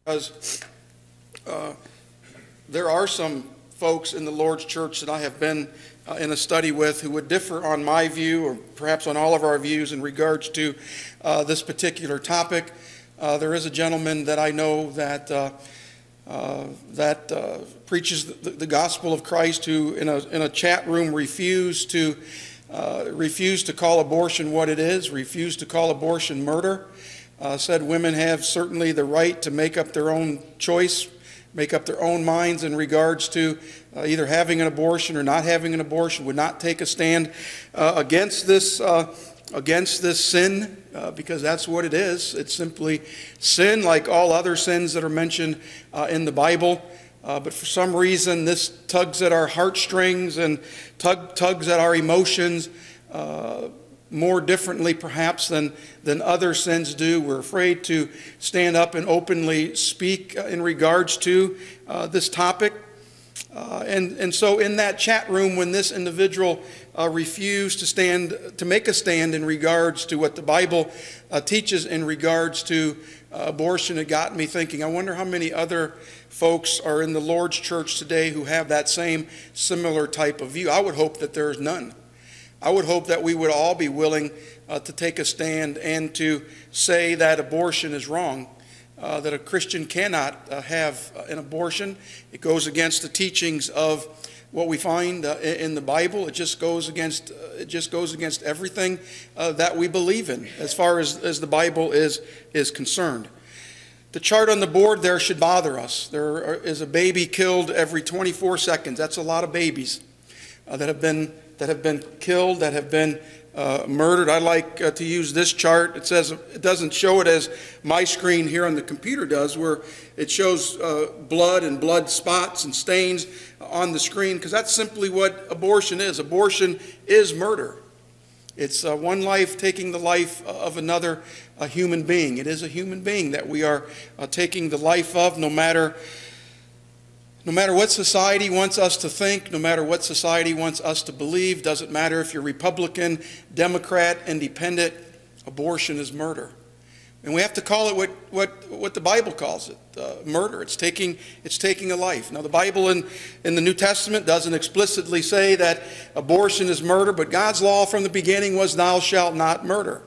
Because there are some folks in the Lord's church that I have been in a study with who would differ on my view, or perhaps on all of our views, in regards to this particular topic. There is a gentleman that I know that preaches the gospel of Christ, who in a chat room refused to call abortion what it is, refused to call abortion murder. Said women have certainly the right to make up their own choice, make up their own minds in regards to either having an abortion or not having an abortion, would not take a stand against this sin, because that's what it is. It's simply sin, like all other sins that are mentioned in the Bible. But for some reason, this tugs at our heartstrings and tugs at our emotions more differently perhaps than other sins do. We're afraid to stand up and openly speak in regards to this topic. And so in that chat room, when this individual refused to make a stand in regards to what the Bible teaches in regards to abortion, it got me thinking, I wonder how many other folks are in the Lord's church today who have that same similar type of view. I would hope that there's none. I would hope that we would all be willing to take a stand and to say that abortion is wrong, that a Christian cannot have an abortion. It goes against the teachings of what we find in the Bible. It just goes against everything that we believe in as far as the Bible is concerned. The chart on the board there should bother us. There is a baby killed every 24 seconds. That's a lot of babies that have been killed, that have been murdered. I like to use this chart. It says, it doesn't show it as my screen here on the computer does, where it shows blood and blood spots and stains on the screen, because that's simply what abortion is. Abortion is murder. It's one life taking the life of another human being. It is a human being that we are taking the life of, no matter what society wants us to think, no matter what society wants us to believe. Doesn't matter if you're Republican, Democrat, Independent, abortion is murder. And we have to call it what the Bible calls it, murder. It's taking a life. Now the Bible in the New Testament doesn't explicitly say that abortion is murder, but God's law from the beginning was, thou shalt not murder.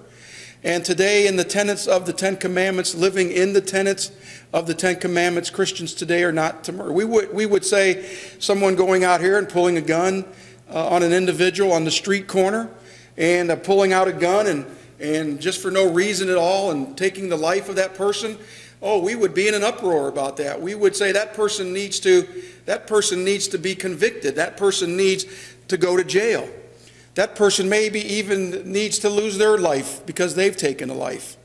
And today, in the tenets of the Ten Commandments, living in the tenets of the Ten Commandments, Christians today are not to murder. We would say someone going out here and pulling a gun on an individual on the street corner, and pulling out a gun and just for no reason at all and taking the life of that person, oh, we would be in an uproar about that. We would say that person needs to be convicted. That person needs to go to jail. That person maybe even needs to lose their life because they've taken a life.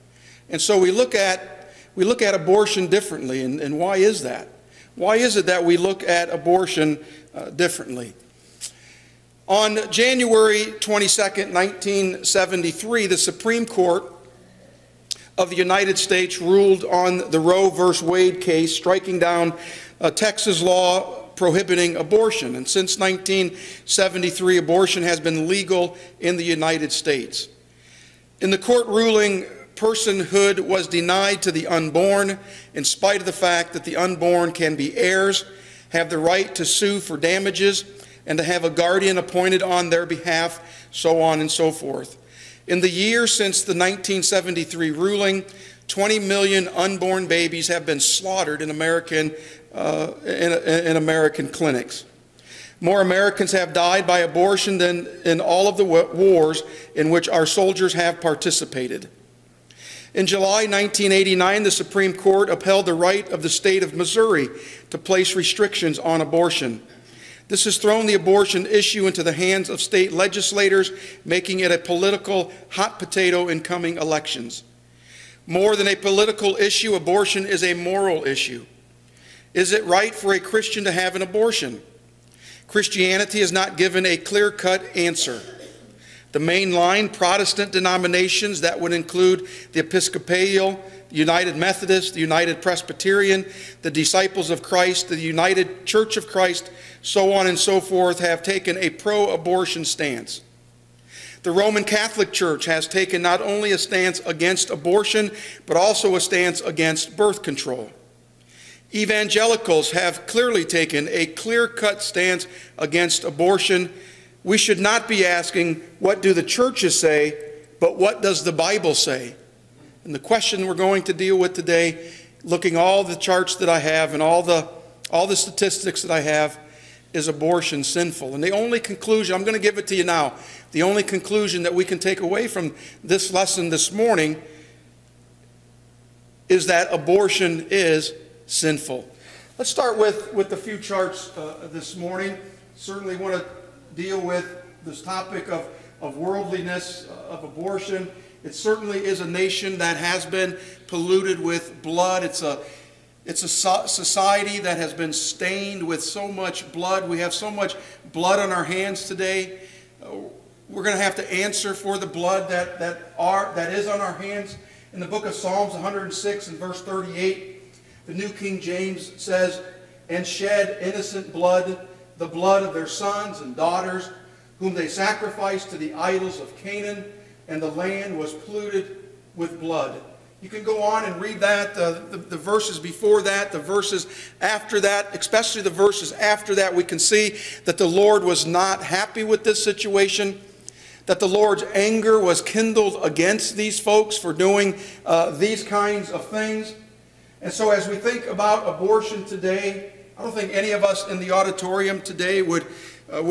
And so we look at abortion differently. And why is that? Why is it that we look at abortion differently? On January 22nd, 1973, the Supreme Court of the United States ruled on the Roe v. Wade case, striking down Texas law prohibiting abortion. And since 1973, abortion has been legal in the United States. In the court ruling, personhood was denied to the unborn, in spite of the fact that the unborn can be heirs, have the right to sue for damages, and to have a guardian appointed on their behalf, so on and so forth. In the year since the 1973 ruling, 20 million unborn babies have been slaughtered in American clinics. More Americans have died by abortion than in all of the wars in which our soldiers have participated. In July 1989, the Supreme Court upheld the right of the state of Missouri to place restrictions on abortion. This has thrown the abortion issue into the hands of state legislators, making it a political hot potato in coming elections. More than a political issue, abortion is a moral issue. Is it right for a Christian to have an abortion? Christianity has not given a clear-cut answer. The mainline Protestant denominations, that would include the Episcopal, the United Methodist, the United Presbyterian, the Disciples of Christ, the United Church of Christ, so on and so forth, have taken a pro-abortion stance. The Roman Catholic Church has taken not only a stance against abortion, but also a stance against birth control. Evangelicals have clearly taken a clear-cut stance against abortion. We should not be asking, what do the churches say, but what does the Bible say? And the question we're going to deal with today, looking all the charts that I have and all the statistics that I have, is abortion sinful? And the only conclusion, I'm going to give it to you now, the only conclusion that we can take away from this lesson this morning is that abortion is sinful. Let's start with a few charts this morning. Certainly want to deal with this topic of worldliness, of abortion. It certainly is a nation that has been polluted with blood. It's a society that has been stained with so much blood. We have so much blood on our hands today. We're going to have to answer for the blood that is on our hands. In the book of Psalms 106 and verse 38, the New King James says, "And shed innocent blood, the blood of their sons and daughters, whom they sacrificed to the idols of Canaan, and the land was polluted with blood." You can go on and read that, the verses before that, the verses after that, especially the verses after that. We can see that the Lord was not happy with this situation, that the Lord's anger was kindled against these folks for doing these kinds of things. And so as we think about abortion today, I don't think any of us in the auditorium today would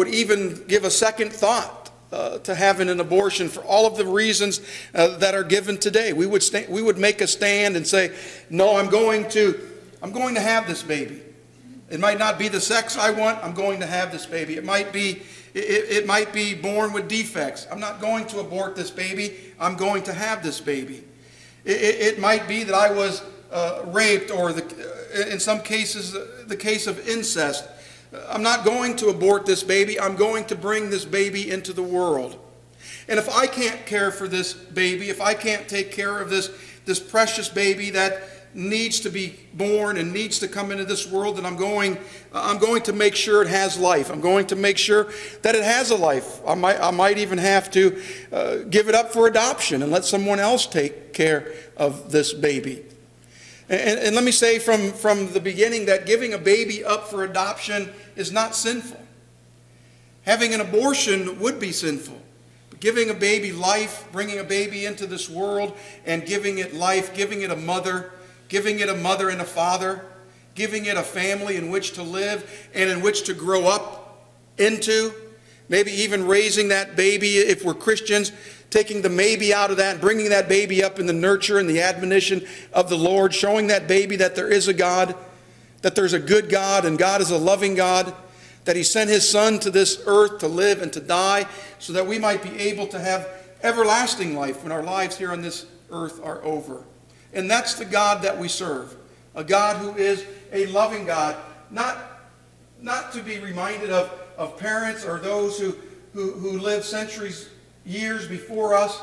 even give a second thought to having an abortion for all of the reasons that are given today. We would make a stand and say, no, I'm going to have this baby. It might not be the sex I want. I'm going to have this baby. It might be born with defects. I'm not going to abort this baby. I'm going to have this baby. It might be that I was raped, or in some cases the case of incest. I'm not going to abort this baby. I'm going to bring this baby into the world. And if I can't care for this baby, if I can't take care of this precious baby that needs to be born and needs to come into this world, then I'm going to make sure it has life. I'm going to make sure that it has a life. I might even have to give it up for adoption and let someone else take care of this baby. And let me say from the beginning that giving a baby up for adoption is not sinful. Having an abortion would be sinful. But giving a baby life, bringing a baby into this world and giving it life, giving it a mother and a father, giving it a family in which to live and in which to grow up into, maybe even raising that baby, if we're Christians, taking the maybe out of that and bringing that baby up in the nurture and the admonition of the Lord, showing that baby that there is a God, that there's a good God and God is a loving God, that He sent His Son to this earth to live and to die so that we might be able to have everlasting life when our lives here on this earth are over. And that's the God that we serve, a God who is a loving God, not to be reminded of parents or those who lived centuries, years before us,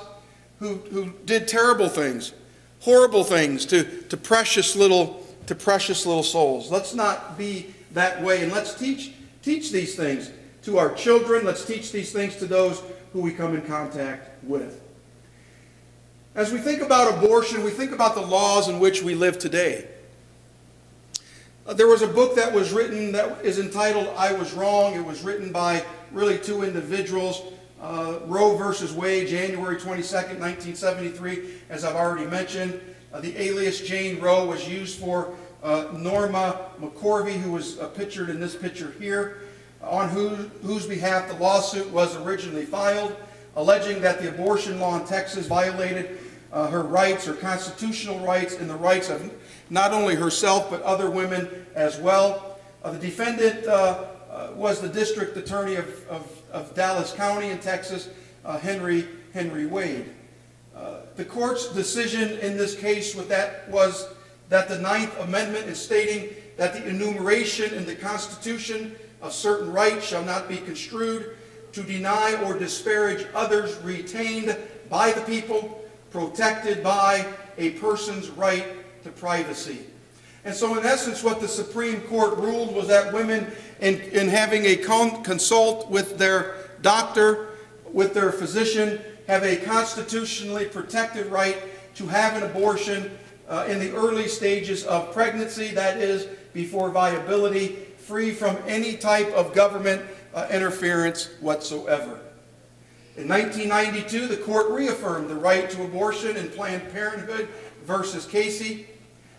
who did terrible things, horrible things to precious little souls. Let's not be that way, and let's teach these things to our children. Let's teach these things to those who we come in contact with. As we think about abortion, we think about the laws in which we live today. There was a book that was written that is entitled "I Was Wrong." It was written by really two individuals. Roe versus Wade, January 22nd, 1973, as I've already mentioned. The alias Jane Roe was used for Norma McCorvey, who was pictured in this picture here, on whose behalf the lawsuit was originally filed, alleging that the abortion law in Texas violated her rights, her constitutional rights, and the rights of not only herself but other women as well. The defendant was the district attorney of Dallas County in Texas, Henry Wade. The court's decision in this case was that the Ninth Amendment is stating that the enumeration in the Constitution of certain rights shall not be construed to deny or disparage others retained by the people, protected by a person's right to privacy. And so in essence what the Supreme Court ruled was that women, in having a consult with their doctor, with their physician, have a constitutionally protected right to have an abortion in the early stages of pregnancy, that is, before viability, free from any type of government interference whatsoever. In 1992, the court reaffirmed the right to abortion in Planned Parenthood versus Casey.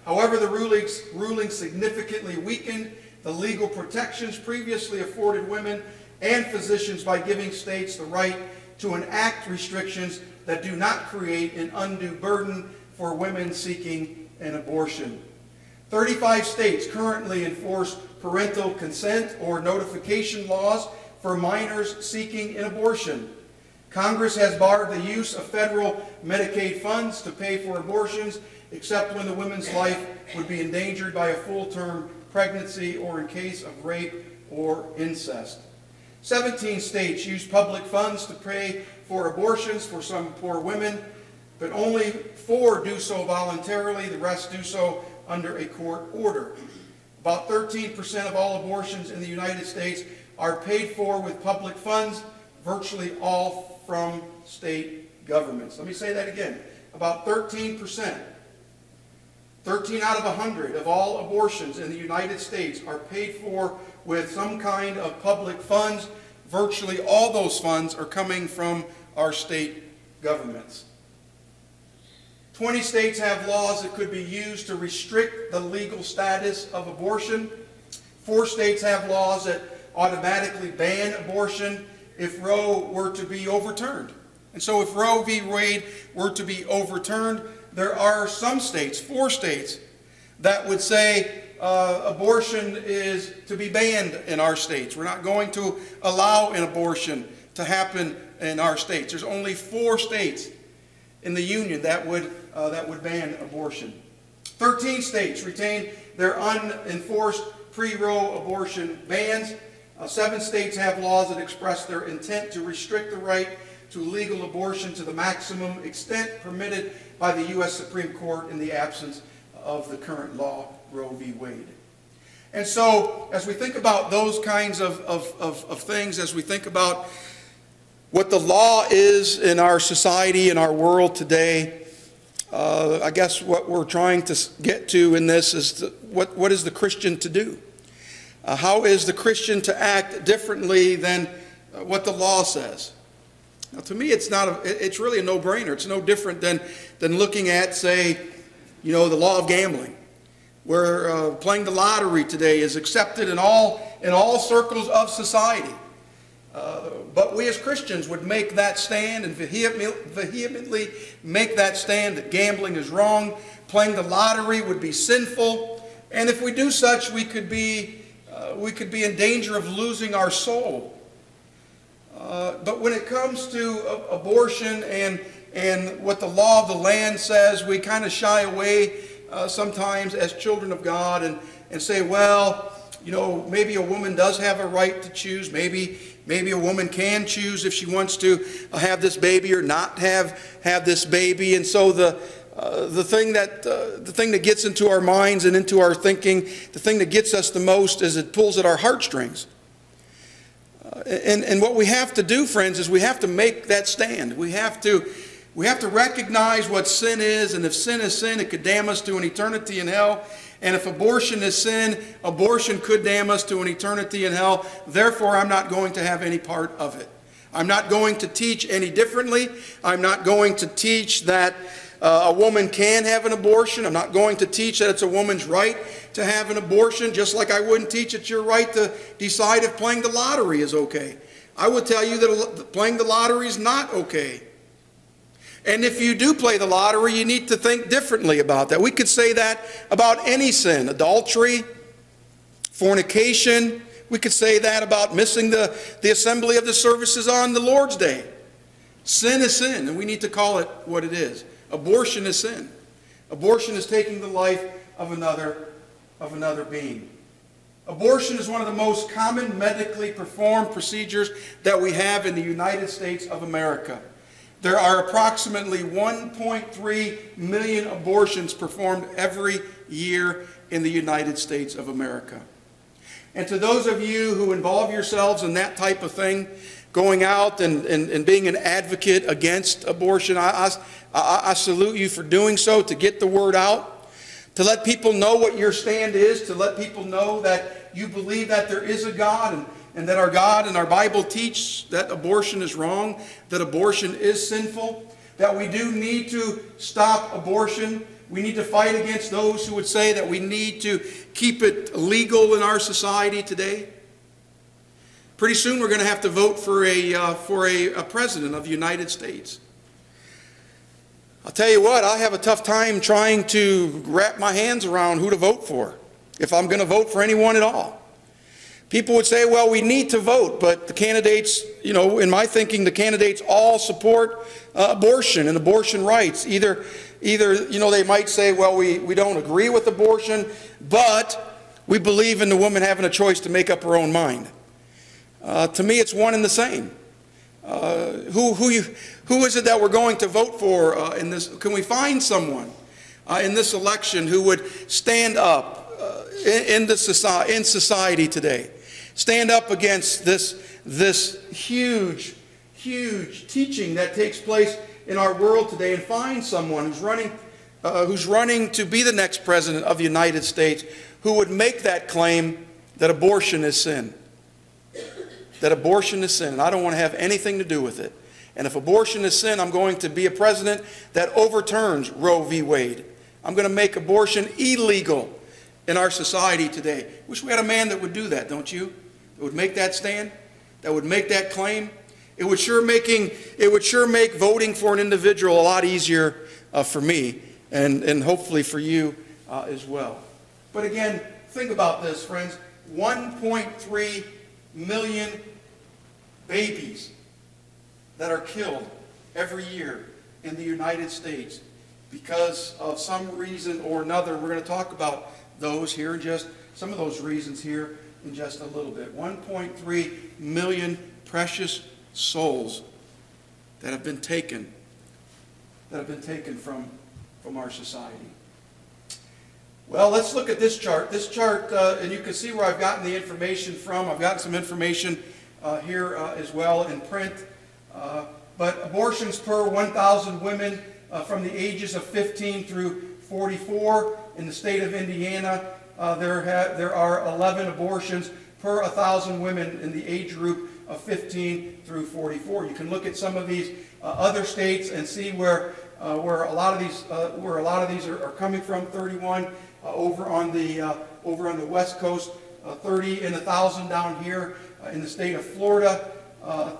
However, the ruling significantly weakened the legal protections previously afforded women and physicians by giving states the right to enact restrictions that do not create an undue burden for women seeking an abortion. 35 states currently enforce parental consent or notification laws for minors seeking an abortion. Congress has barred the use of federal Medicaid funds to pay for abortions, except when the woman's life would be endangered by a full-term pregnancy or in case of rape or incest. 17 states use public funds to pay for abortions for some poor women, but only 4 do so voluntarily. The rest do so under a court order. About 13% of all abortions in the United States are paid for with public funds, virtually all from state governments. Let me say that again. About 13%, 13 out of 100 of all abortions in the United States are paid for with some kind of public funds. Virtually all those funds are coming from our state governments. 20 states have laws that could be used to restrict the legal status of abortion. 4 states have laws that automatically ban abortion if Roe were to be overturned. And so if Roe v. Wade were to be overturned, there are some states, 4 states, that would say abortion is to be banned in our states. We're not going to allow an abortion to happen in our states. There's only 4 states in the Union that would ban abortion. 13 states retain their unenforced pre-Roe abortion bans. 7 states have laws that express their intent to restrict the right to legal abortion to the maximum extent permitted by the U.S. Supreme Court in the absence of the current law, Roe v. Wade. And so, as we think about those kinds of things, as we think about what the law is in our society, in our world today, I guess what we're trying to get to in this is what is the Christian to do? How is the Christian to act differently than what the law says? Now, to me, it's really a no-brainer. It's no different than looking at, say, the law of gambling, where playing the lottery today is accepted in all circles of society. But we as Christians would make that stand and vehemently make that stand that gambling is wrong, playing the lottery would be sinful, and if we do such, we could be in danger of losing our soul. But when it comes to abortion and what the law of the land says, we kind of shy away sometimes as children of God and say, well, maybe a woman does have a right to choose. Maybe a woman can choose if she wants to have this baby or not have this baby. And so the thing that gets into our minds and into our thinking, the thing that gets us the most is it pulls at our heartstrings. And what we have to do, friends, is we have to make that stand. We have to recognize what sin is, and if sin is sin, it could damn us to an eternity in hell. And if abortion is sin, abortion could damn us to an eternity in hell. Therefore, I'm not going to have any part of it. I'm not going to teach any differently. I'm not going to teach that a woman can have an abortion. I'm not going to teach that it's a woman's right to have an abortion, just like I wouldn't teach it's your right to decide if playing the lottery is okay. I would tell you that playing the lottery is not okay. And if you do play the lottery, you need to think differently about that. We could say that about any sin, adultery, fornication. We could say that about missing the assembly of the services on the Lord's Day. Sin is sin, and we need to call it what it is. Abortion is sin. Abortion is taking the life of another being. Abortion is one of the most common medically performed procedures that we have in the United States of America. There are approximately 1.3 million abortions performed every year in the United States of America. And to those of you who involve yourselves in that type of thing, going out and being an advocate against abortion, I salute you for doing so, to get the word out, to let people know what your stand is, to let people know that you believe that there is a God, and that our God and our Bible teach that abortion is wrong, that abortion is sinful, that we do need to stop abortion. We need to fight against those who would say that we need to keep it legal in our society today. Pretty soon we're going to have to vote for a president of the United States. I'll tell you what, I have a tough time trying to wrap my hands around who to vote for, if I'm going to vote for anyone at all. People would say, well, we need to vote, but the candidates, in my thinking, the candidates all support abortion and abortion rights. Either they might say, well, we don't agree with abortion, but we believe in the woman having a choice to make up her own mind. To me, it's one and the same. Who is it that we're going to vote for in this? Can we find someone in this election who would stand up in society today, stand up against this huge teaching that takes place in our world today, and find someone who's running to be the next president of the United States, who would make that claim that abortion is sin? That abortion is sin, and I don't want to have anything to do with it. And if abortion is sin, I'm going to be a president that overturns Roe v. Wade. I'm going to make abortion illegal in our society today. Wish we had a man that would do that, don't you? That would make that stand, that would make that claim. It would sure make voting for an individual a lot easier for me, and hopefully for you as well. But again, think about this, friends. 1.3 million babies that are killed every year in the United States because of some reason or another. We're going to talk about those here, some of those reasons here in just a little bit. 1.3 million precious souls that have been taken from our society. Well, let's look at this chart. This chart, and you can see where I've gotten the information from. I've gotten some information here as well in print. But abortions per 1,000 women from the ages of 15 through 44 in the state of Indiana, there are 11 abortions per 1,000 women in the age group of 15 through 44. You can look at some of these other states and see where a lot of these are coming from. 31 over on the West Coast, 30 in 1,000 down here in the state of Florida,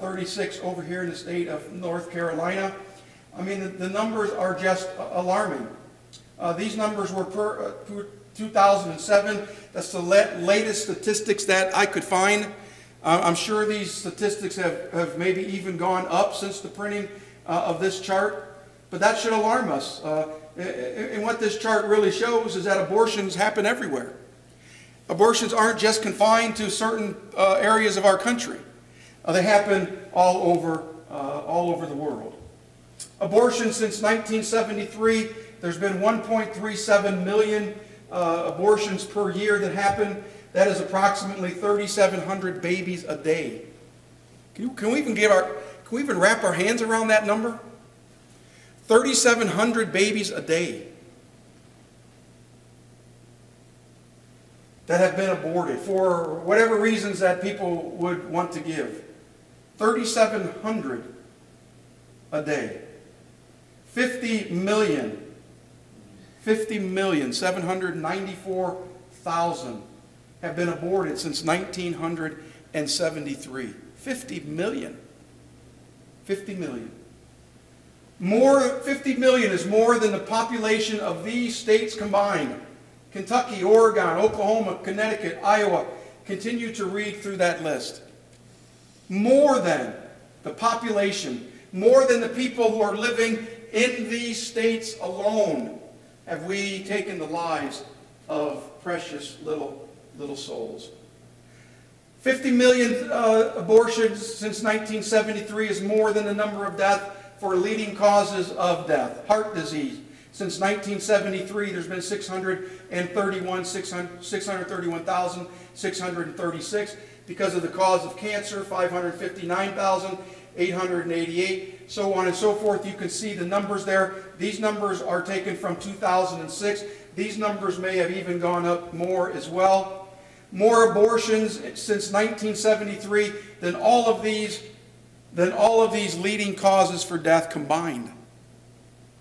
36 over here in the state of North Carolina. I mean, the numbers are just alarming. These numbers were per 2007. That's the latest statistics that I could find. I'm sure these statistics have maybe even gone up since the printing of this chart, but that should alarm us. And what this chart really shows is that abortions happen everywhere. Abortions aren't just confined to certain areas of our country. They happen all over the world. Abortions since 1973, there's been 1.37 million abortions per year that happen. That is approximately 3,700 babies a day. Can we even wrap our hands around that number? 3,700 babies a day that have been aborted for whatever reasons that people would want to give. 3,700 a day. 50,794,000 have been aborted since 1973. 50 million. 50 million. 50 million is more than the population of these states combined. Kentucky, Oregon, Oklahoma, Connecticut, Iowa. Continue to read through that list. More than the population, more than the people who are living in these states alone, have we taken the lives of precious little souls. 50 million abortions since 1973 is more than the number of deaths for leading causes of death. Heart disease. Since 1973, there's been 631,636. Because of the cause of cancer, 559,888. So on and so forth. You can see the numbers there. These numbers are taken from 2006. these numbers may have even gone up more as well. More abortions since 1973 than all of these leading causes for death combined.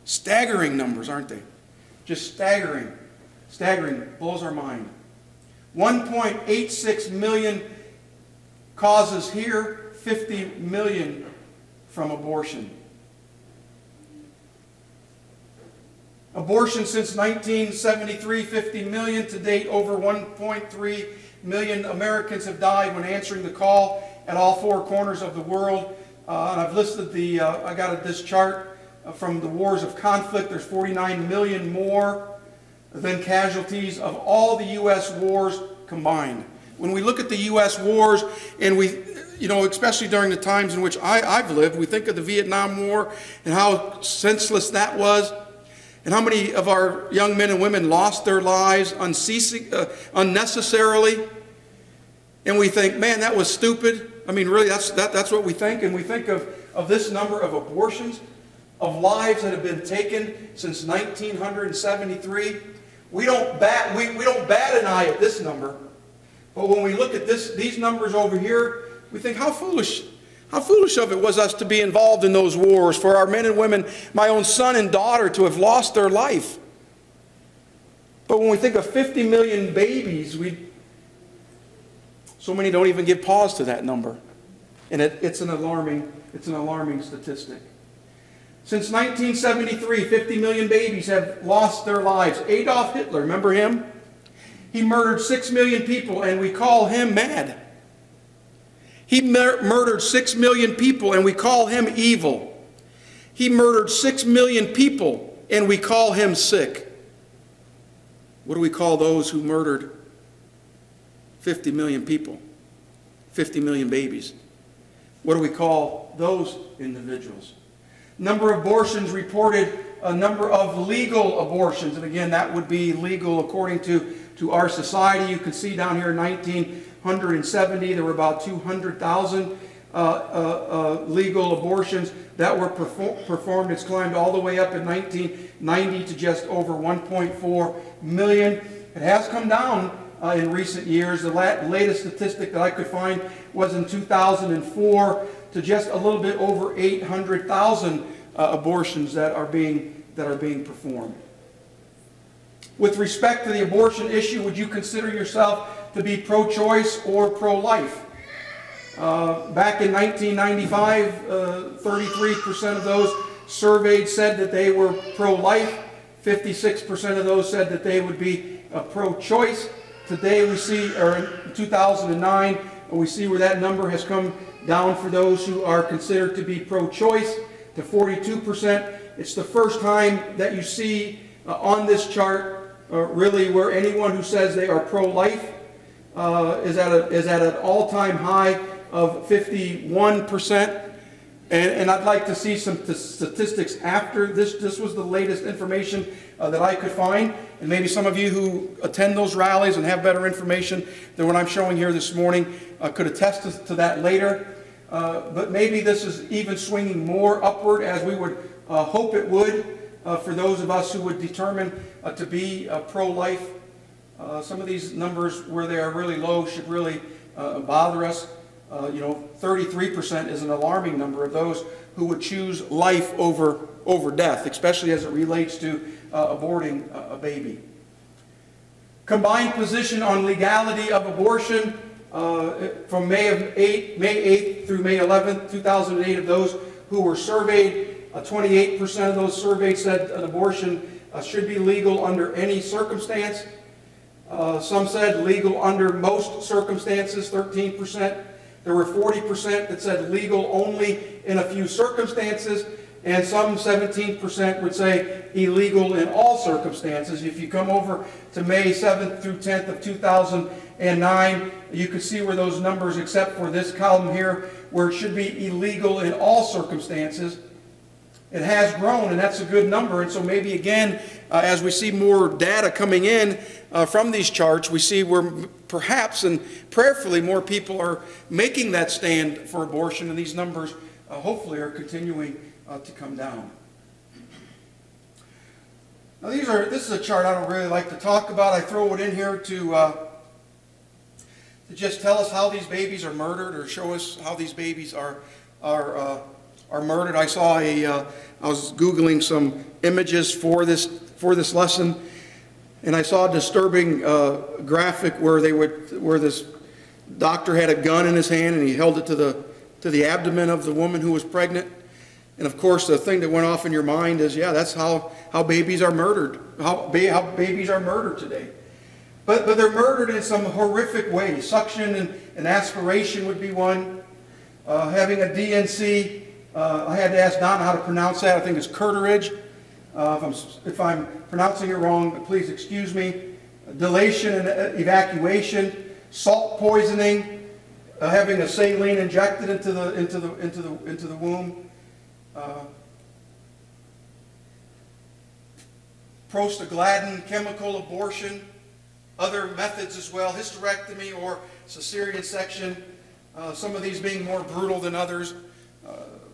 Staggering numbers, aren't they? Just staggering. Staggering. Blows our mind. 1.86 million causes here, 50 million from abortion. Abortion since 1973, 50 million. To date, over 1.3 million Americans have died when answering the call at all four corners of the world. And I've listed I got this chart from the wars of conflict. There's 49 million more than casualties of all the U.S. wars combined. When we look at the U.S. wars, and especially during the times in which I've lived, we think of the Vietnam War and how senseless that was, and how many of our young men and women lost their lives unnecessarily. And we think, man, that was stupid. I mean, really, that's what we think. And we think of this number of abortions, of lives that have been taken since 1973. We don't bat an eye at this number. But when we look at these numbers over here, we think, how foolish of it was us to be involved in those wars, for our men and women, my own son and daughter, to have lost their life. But when we think of 50 million babies, so many don't even give pause to that number. And it's an alarming statistic. Since 1973, 50 million babies have lost their lives. Adolf Hitler, remember him? He murdered 6 million people, and we call him mad. He murdered 6 million people, and we call him evil. He murdered 6 million people, and we call him sick. What do we call those who murdered 50 million people, 50 million babies? What do we call those individuals? Number of abortions reported, a number of legal abortions. And again, that would be legal according to our society. You can see down here in 1970, there were about 200,000 legal abortions that were performed. It's climbed all the way up in 1990 to just over 1.4 million. It has come down in recent years. The latest statistic that I could find was in 2004 to just a little bit over 800,000 abortions that are being performed. With respect to the abortion issue, would you consider yourself to be pro-choice or pro-life? Back in 1995, 33% of those surveyed said that they were pro-life. 56% of those said that they would be pro-choice. Today we see, or in 2009, we see where that number has come down for those who are considered to be pro-choice to 42%. It's the first time that you see on this chart really where anyone who says they are pro-life is at an all-time high of 51%. And I'd like to see some statistics after this. This was the latest information that I could find. And maybe some of you who attend those rallies and have better information than what I'm showing here this morning could attest to that later. But maybe this is even swinging more upward, as we would hope it would, for those of us who would determine to be pro-life. Some of these numbers where they are really low should really bother us. 33% is an alarming number of those who would choose life over death, especially as it relates to aborting a baby. Combined position on legality of abortion from May 8th through May 11th, 2008, of those who were surveyed, 28% of those surveyed said an abortion should be legal under any circumstance. Some said legal under most circumstances, 13%. There were 40% that said legal only in a few circumstances, and some 17% would say illegal in all circumstances. If you come over to May 7th through 10th of 2009, you can see where those numbers, except for this column here, where it should be illegal in all circumstances, it has grown, and that's a good number. And so maybe again, as we see more data coming in from these charts, we see where perhaps and prayerfully more people are making that stand for abortion, and these numbers hopefully are continuing to come down. Now this is a chart I don't really like to talk about. I throw it in here to just tell us how these babies are murdered, or show us how these babies are murdered. I was Googling some images for this lesson, and I saw a disturbing graphic where this doctor had a gun in his hand and he held it to the abdomen of the woman who was pregnant. And of course, the thing that went off in your mind is, yeah, that's how babies are murdered. How babies are murdered today. But they're murdered in some horrific ways. Suction and aspiration would be one. Having a DNC, I had to ask Donna how to pronounce that. I think it's curtilage. If I'm pronouncing it wrong, please excuse me. Dilation and evacuation, salt poisoning, having a saline injected into the womb. Prostaglandin chemical abortion, other methods as well, hysterectomy or cesarean section, some of these being more brutal than others.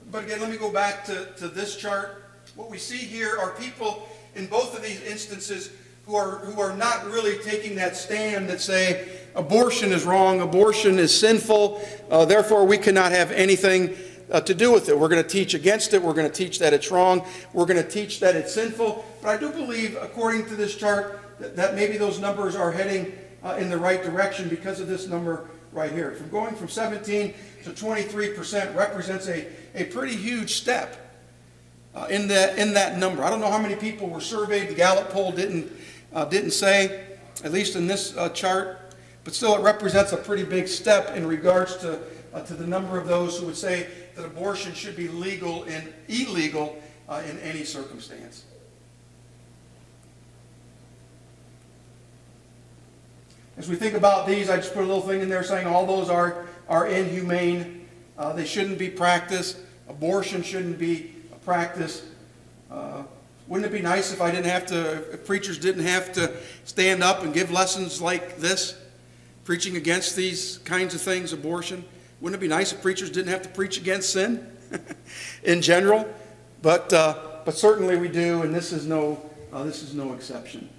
But again, let me go back to this chart. What we see here are people in both of these instances who are not really taking that stand that say abortion is wrong, abortion is sinful, therefore we cannot have anything to do with it. We're going to teach against it. We're going to teach that it's wrong. We're going to teach that it's sinful. But I do believe, according to this chart, that maybe those numbers are heading in the right direction because of this number right here. From going from 17 to 23% represents a pretty huge step in that number. I don't know how many people were surveyed. The Gallup poll didn't say, at least in this chart, but still it represents a pretty big step in regards to the number of those who would say that abortion should be legal and illegal in any circumstance. As we think about these, I just put a little thing in there saying all those are inhumane. They shouldn't be practiced. Abortion shouldn't be practiced. Wouldn't it be nice if preachers didn't have to stand up and give lessons like this, preaching against these kinds of things, abortion? Wouldn't it be nice if preachers didn't have to preach against sin in general? But certainly we do, and this is no exception.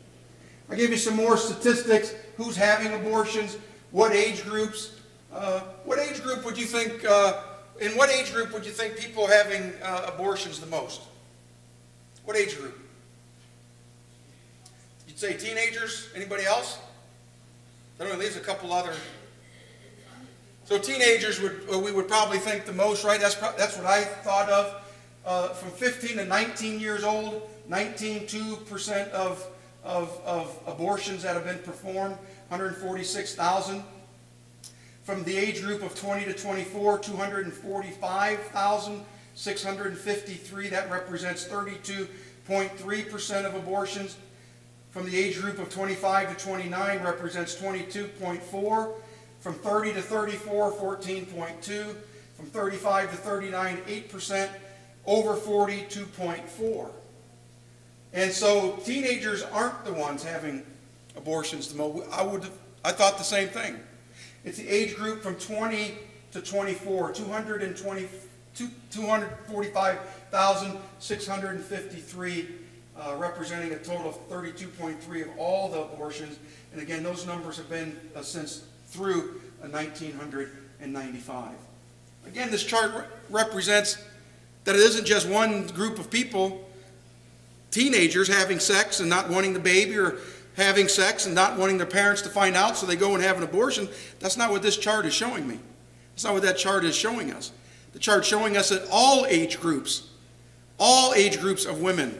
I gave you some more statistics. Who's having abortions? What age groups? What age group would you think? In what age group would you think people are having abortions the most? What age group? You'd say teenagers. Anybody else? That only leaves a couple other. So teenagers we would probably think the most, right? That's what I thought of. From 15 to 19 years old, 19.2% of abortions that have been performed, 146,000. From the age group of 20 to 24, 245,653. That represents 32.3% of abortions. From the age group of 25 to 29 represents 22.4%. From 30 to 34, 14.2%. From 35 to 39, 8%. Over 40, 2.4%. And so teenagers aren't the ones having abortions the most. I thought the same thing. It's the age group from 20 to 24, 245,653, representing a total of 32.3% of all the abortions. And again, those numbers have been since through 1995. Again, this chart represents that it isn't just one group of people, teenagers having sex and not wanting the baby, or having sex and not wanting their parents to find out, so they go and have an abortion. That's not what this chart is showing me. That's not what that chart is showing us. The chart's showing us that all age groups of women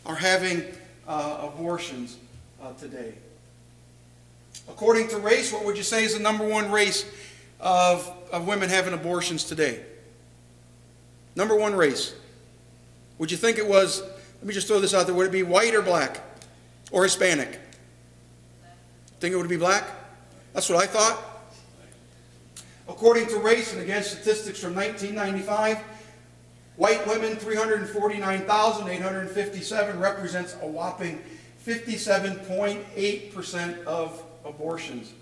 are having abortions today. According to race, what would you say is the number one race of women having abortions today? Number one race. Would you think it was, let me just throw this out there, would it be white or black or Hispanic? Think it would be black? That's what I thought. According to race, and again statistics from 1995, white women 349,857 represents a whopping 57.8% of abortions.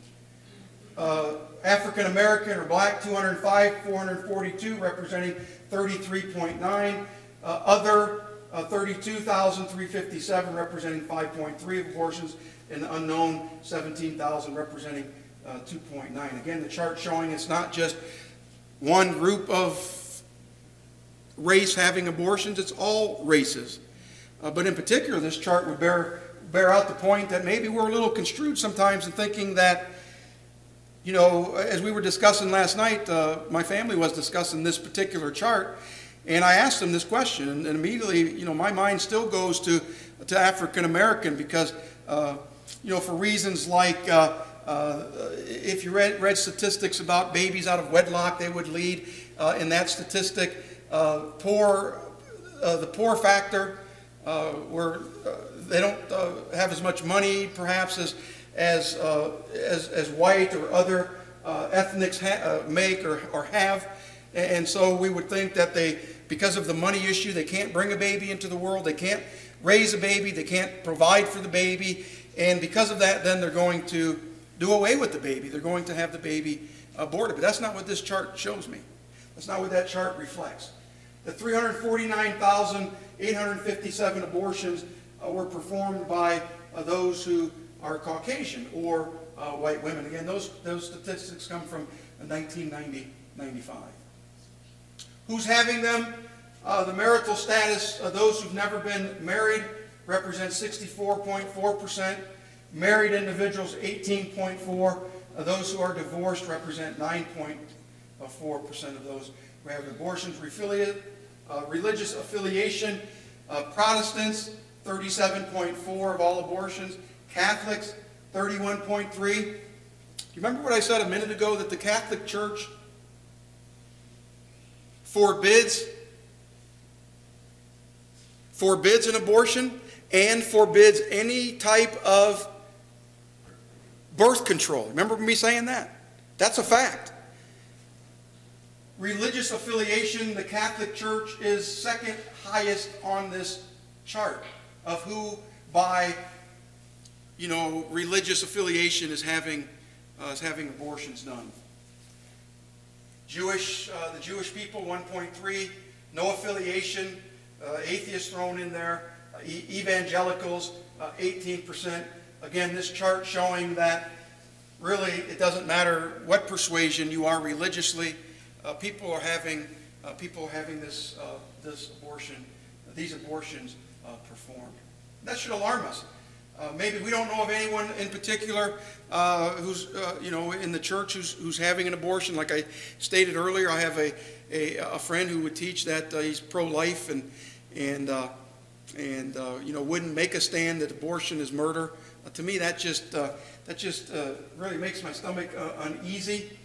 African American or black 205,442 representing 33.9%. Other 32,357 representing 5.3 abortions, and the unknown 17,000 representing 2.9. Again, the chart showing it's not just one group of race having abortions, it's all races. But in particular, this chart would bear out the point that maybe we're a little construed sometimes in thinking that, you know, as we were discussing last night, my family was discussing this particular chart, and I asked them this question, and immediately, you know, my mind still goes to African American because, you know, for reasons like if you read statistics about babies out of wedlock, they would lead in that statistic. The poor factor, where they don't have as much money, perhaps as white or other ethnics make or have, and so we would think that because of the money issue, they can't bring a baby into the world, they can't raise a baby, they can't provide for the baby, and because of that, then they're going to do away with the baby. They're going to have the baby aborted. But that's not what this chart shows me. That's not what that chart reflects. The 349,857 abortions were performed by those who are Caucasian or white women. Again, those statistics come from 1995. Who's having them? The marital status of those who've never been married represents 64.4%. Married individuals, 18.4%. Those who are divorced represent 9.4% of those who have abortions. Religious affiliation, Protestants, 37.4% of all abortions. Catholics, 31.3%. Do you remember what I said a minute ago, that the Catholic Church forbids an abortion and forbids any type of birth control? Remember me saying that? That's a fact. Religious affiliation, the Catholic Church is second highest on this chart of who by, you know, religious affiliation is having abortions done. The Jewish people, 1.3%. No affiliation, atheists thrown in there. Evangelicals, 18%. Again, this chart showing that really it doesn't matter what persuasion you are religiously. People are having these abortions performed. That should alarm us. Maybe we don't know of anyone in particular who's you know, in the church who's having an abortion. Like I stated earlier, I have a friend who would teach that he's pro-life and you know, wouldn't make a stand that abortion is murder. To me, that just really makes my stomach uneasy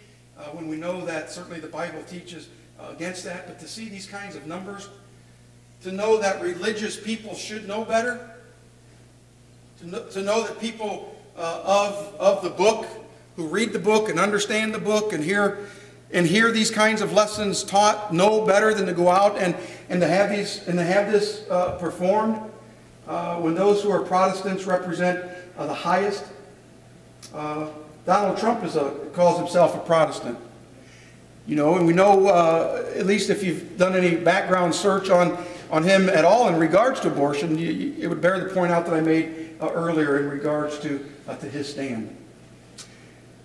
when we know that certainly the Bible teaches against that. But to see these kinds of numbers, to know that religious people should know better, to know that people of the book, who read the book and understand the book and hear these kinds of lessons taught, know better than to go out and to have this performed, when those who are Protestants represent the highest. Donald Trump calls himself a Protestant. You know, and we know, at least if you've done any background search on him at all in regards to abortion, it would bear the point out that I made earlier in regards to his stand.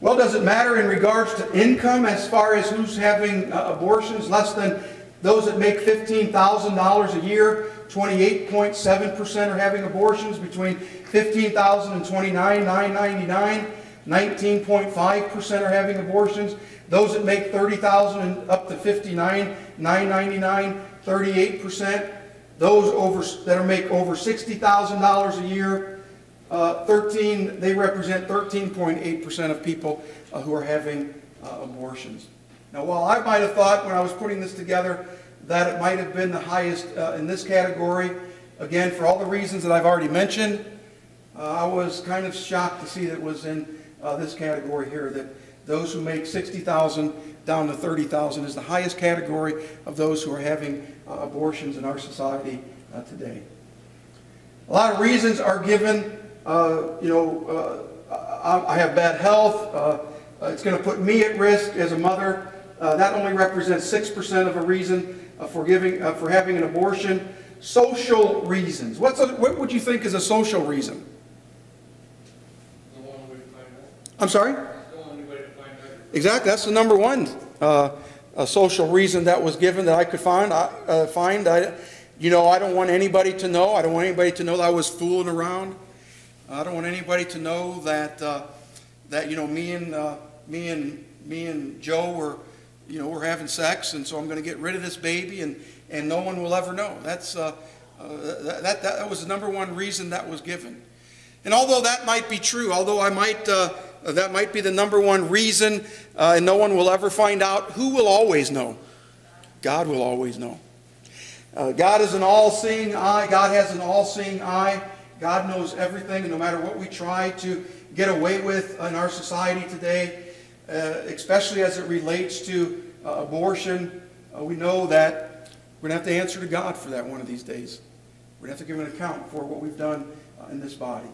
Well, does it matter in regards to income as far as who's having abortions? Less than those that make $15,000 a year, 28.7% are having abortions. Between $15,000 and $29,999, 19.5% are having abortions. Those that make $30,000 and up to $59,999, 38%. Those that make over $60,000 a year, they represent 13.8% of people who are having abortions. Now, while I might have thought when I was putting this together that it might have been the highest in this category, again, for all the reasons that I've already mentioned, I was kind of shocked to see that it was in this category here, that those who make $60,000 down to $30,000 is the highest category of those who are having abortions in our society today. A lot of reasons are given. I have bad health. It's going to put me at risk as a mother. That only represents 6% of a reason for having an abortion. social reasons. What would you think is a social reason? I'm sorry? Exactly. That's the number one a social reason that was given that I could find. I don't want anybody to know. I don't want anybody to know that I was fooling around. I don't want anybody to know that me and Joe were having sex, and so I'm going to get rid of this baby, and no one will ever know. That was the number one reason that was given. And although that might be true, although that might be the number one reason, and no one will ever find out, who will always know? God will always know. God is an all-seeing eye. God has an all-seeing eye. God knows everything, and no matter what we try to get away with in our society today, especially as it relates to abortion, we know that we're going to have to answer to God for that one of these days. We're going to have to give an account for what we've done in this body.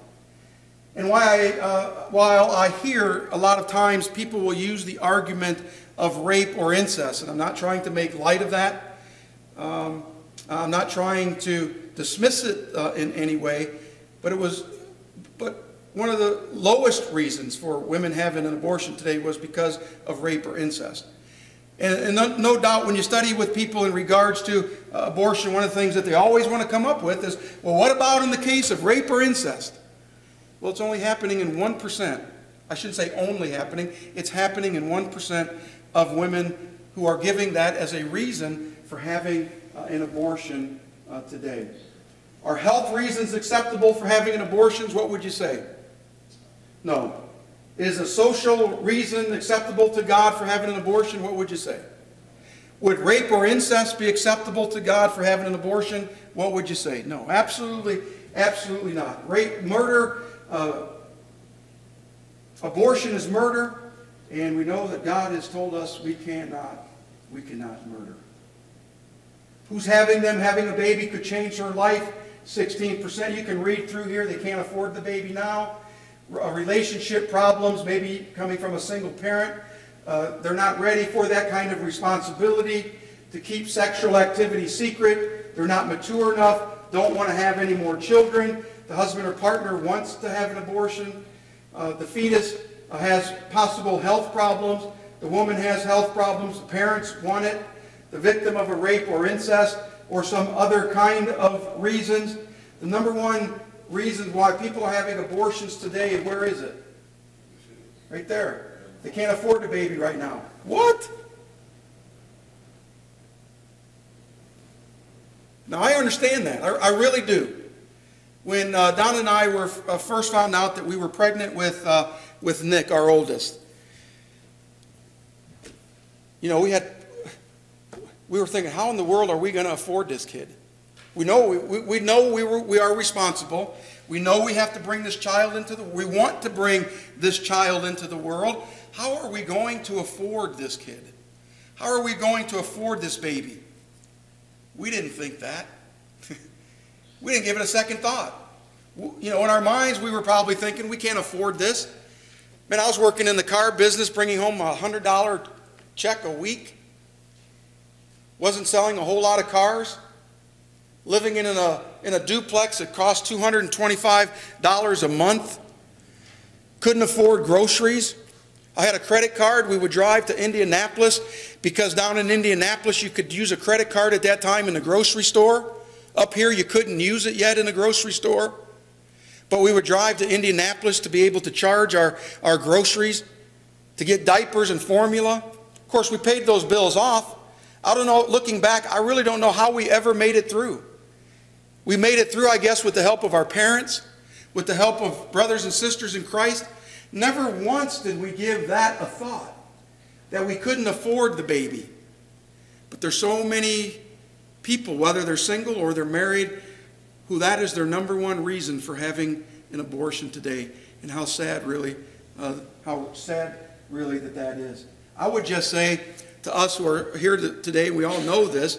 And while I hear a lot of times people will use the argument of rape or incest, and I'm not trying to make light of that. I'm not trying to dismiss it in any way, but one of the lowest reasons for women having an abortion today was because of rape or incest. And no doubt when you study with people in regards to abortion, one of the things that they always want to come up with is, well, what about in the case of rape or incest? Well, it's only happening in 1%. I shouldn't say only happening. It's happening in 1% of women who are giving that as a reason for having an abortion today. Are health reasons acceptable for having an abortion? What would you say? No. Is a social reason acceptable to God for having an abortion? What would you say? Would rape or incest be acceptable to God for having an abortion? What would you say? No, absolutely, absolutely not. Rape, murder, abortion is murder, and we know that God has told us we cannot murder. Who's having them? Having a baby could change their life. 16%. You can read through here. They can't afford the baby now. Relationship problems, maybe coming from a single parent. They're not ready for that kind of responsibility to keep sexual activity secret. They're not mature enough, don't want to have any more children. The husband or partner wants to have an abortion. The fetus has possible health problems. The woman has health problems. The parents want it. The victim of a rape or incest or some other kind of reasons. The number one reason why people are having abortions today, where is it? Right there. They can't afford the baby right now. What? Now, I understand that. I really do. When Don and I were first found out that we were pregnant with Nick, our oldest, you know, we were thinking, how in the world are we going to afford this kid? We know we are responsible. We know we have to bring this child we want to bring this child into the world. How are we going to afford this kid? How are we going to afford this baby? We didn't think that. We didn't give it a second thought. You know, in our minds, we were probably thinking, we can't afford this. Man, I was working in the car business, bringing home a $100 check a week. Wasn't selling a whole lot of cars. Living in a duplex that cost $225 a month. Couldn't afford groceries. I had a credit card. We would drive to Indianapolis because down in Indianapolis you could use a credit card at that time in the grocery store. Up here you couldn't use it yet in the grocery store. But we would drive to Indianapolis to be able to charge our groceries, to get diapers and formula. Of course, we paid those bills off. I don't know, looking back, I really don't know how we ever made it through. We made it through, I guess, with the help of our parents, with the help of brothers and sisters in Christ. Never once did we give that a thought, that we couldn't afford the baby. But there's so many people, whether they're single or they're married, who that is their number one reason for having an abortion today. And how sad really that is. I would just say to us who are here today, we all know this,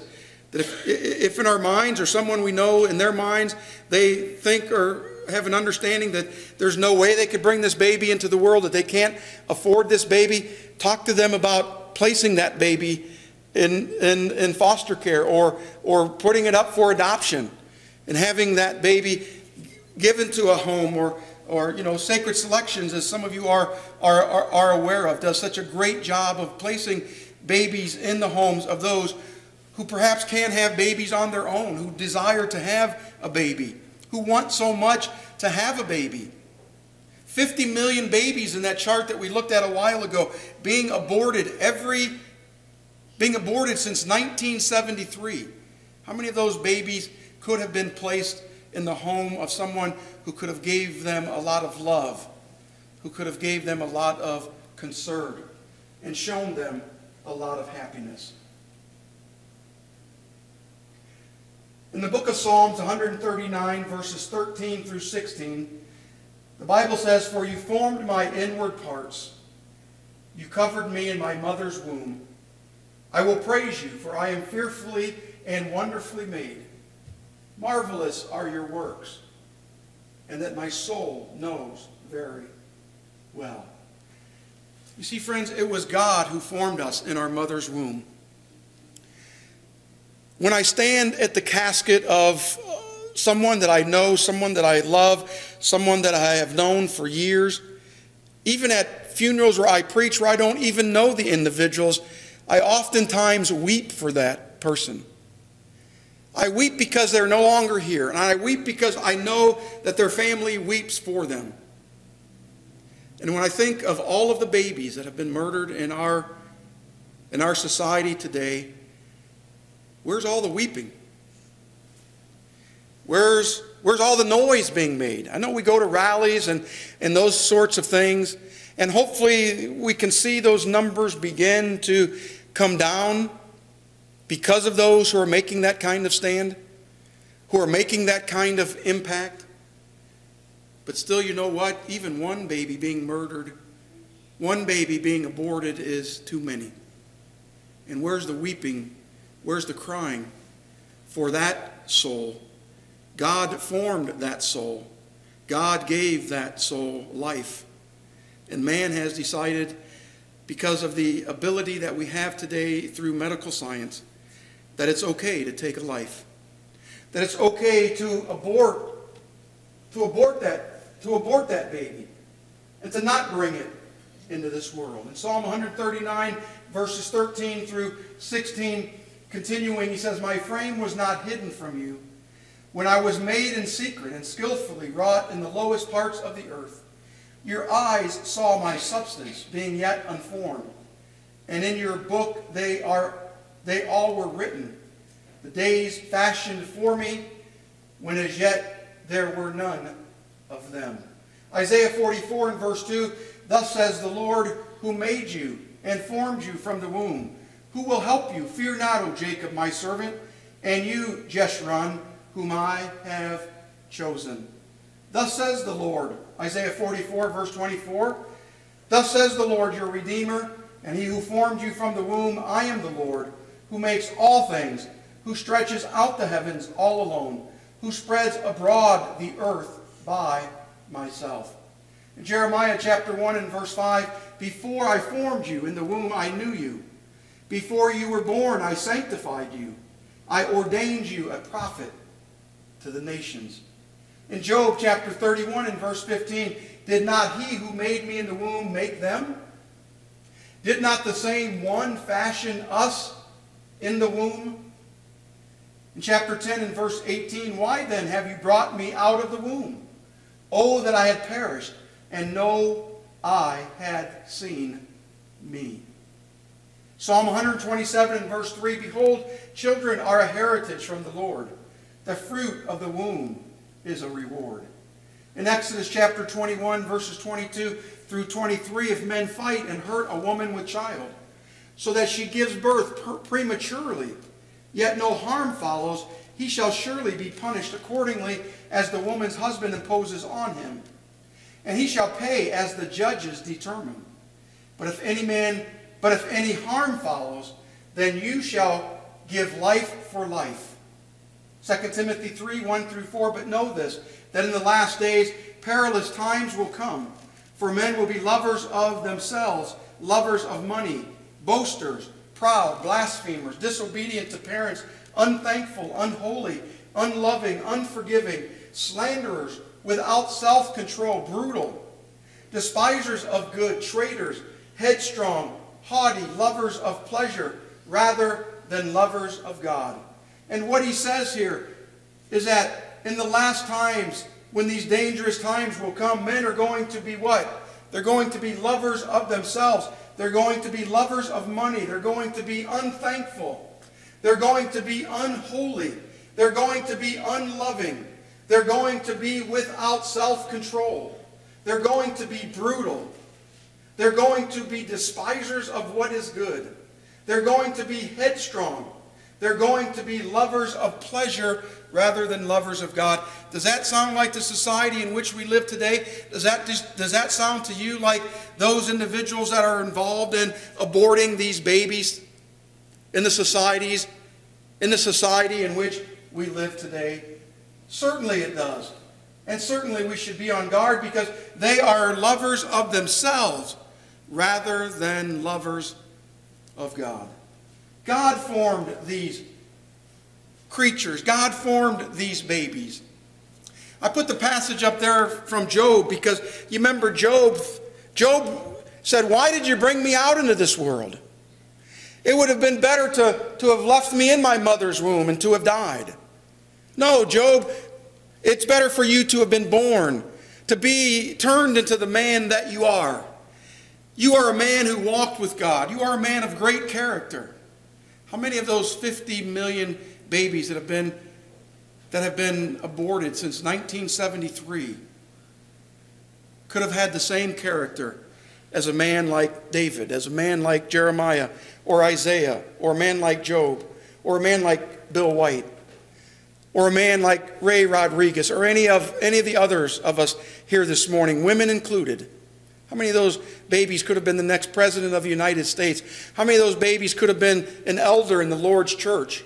that if in our minds or someone we know in their minds, they think or have an understanding that there's no way they could bring this baby into the world, that they can't afford this baby, talk to them about placing that baby in foster care, or putting it up for adoption and having that baby given to a home, or Sacred Selections, as some of you are aware of, does such a great job of placing babies in the homes of those who perhaps can't have babies on their own, who desire to have a baby, who want so much to have a baby. 50 million babies in that chart that we looked at a while ago being aborted since 1973. How many of those babies could have been placed in the home of someone who could have gave them a lot of love, who could have gave them a lot of concern, and shown them a lot of happiness? In the book of Psalms 139, verses 13 through 16, the Bible says, "For you formed my inward parts. You covered me in my mother's womb. I will praise you, for I am fearfully and wonderfully made. Marvelous are your works, and that my soul knows very well." You see, friends, it was God who formed us in our mother's womb. When I stand at the casket of someone that I know, someone that I love, someone that I have known for years, even at funerals where I preach where I don't even know the individuals, I oftentimes weep for that person. I weep because they're no longer here, and I weep because I know that their family weeps for them. And when I think of all of the babies that have been murdered in our society today, where's all the weeping? Where's all the noise being made? I know we go to rallies and those sorts of things, and hopefully we can see those numbers begin to come down because of those who are making that kind of stand, who are making that kind of impact. But still, you know what? Even one baby being murdered, one baby being aborted is too many. And where's the weeping? Where's the crying for that soul? God formed that soul. God gave that soul life. And man has decided, because of the ability that we have today through medical science, that it's okay to take a life. That it's okay to abort that baby and to not bring it into this world. In Psalm 139, verses 13 through 16, continuing, he says, "My frame was not hidden from you when I was made in secret and skillfully wrought in the lowest parts of the earth. Your eyes saw my substance being yet unformed, and in your book they all were written, the days fashioned for me, when as yet there were none of them." Isaiah 44 and verse 2, "Thus says the Lord who made you and formed you from the womb, who will help you. Fear not, O Jacob, my servant, and you, Jeshurun, whom I have chosen." Thus says the Lord, Isaiah 44, verse 24, "Thus says the Lord, your Redeemer, and he who formed you from the womb. I am the Lord, who makes all things, who stretches out the heavens all alone, who spreads abroad the earth by myself." In Jeremiah chapter 1 and verse 5, "Before I formed you in the womb, I knew you. Before you were born, I sanctified you. I ordained you a prophet to the nations." In Job chapter 31 and verse 15, "Did not he who made me in the womb make them? Did not the same one fashion us in the womb?" In chapter 10 and verse 18, "Why then have you brought me out of the womb? Oh, that I had perished, and no eye had seen me." Psalm 127 and verse 3, "Behold, children are a heritage from the Lord. The fruit of the womb is a reward." In Exodus chapter 21, verses 22 through 23, "If men fight and hurt a woman with child, so that she gives birth prematurely, yet no harm follows, he shall surely be punished accordingly as the woman's husband imposes on him. And he shall pay as the judges determine. But if any harm follows, then you shall give life for life." 2 Timothy 3, 1 through 4, "But know this, that in the last days perilous times will come. For men will be lovers of themselves, lovers of money, boasters, proud, blasphemers, disobedient to parents, unthankful, unholy, unloving, unforgiving, slanderers, without self-control, brutal, despisers of good, traitors, headstrong, haughty, lovers of pleasure rather than lovers of God. And what he says here is that in the last times, when these dangerous times will come, men are going to be what? They're going to be lovers of themselves. They're going to be lovers of money. They're going to be unthankful. They're going to be unholy. They're going to be unloving. They're going to be without self-control. They're going to be brutal. They're going to be despisers of what is good. They're going to be headstrong. They're going to be lovers of pleasure rather than lovers of God. Does that sound like the society in which we live today? Does that sound to you like those individuals that are involved in aborting these babies in the society in which we live today? Certainly it does. And certainly we should be on guard, because they are lovers of themselves rather than lovers of God. God formed these creatures. God formed these babies. I put the passage up there from Job because you remember Job said, "Why did you bring me out into this world? It would have been better to have left me in my mother's womb and to have died." No, Job, it's better for you to have been born, to be turned into the man that you are. You are a man who walked with God. You are a man of great character. How many of those 50 million babies that have been aborted since 1973 could have had the same character as a man like David, as a man like Jeremiah or Isaiah, or a man like Job, or a man like Bill White, or a man like Ray Rodriguez, or any of the others of us here this morning, women included? How many of those babies could have been the next president of the United States? How many of those babies could have been an elder in the Lord's church?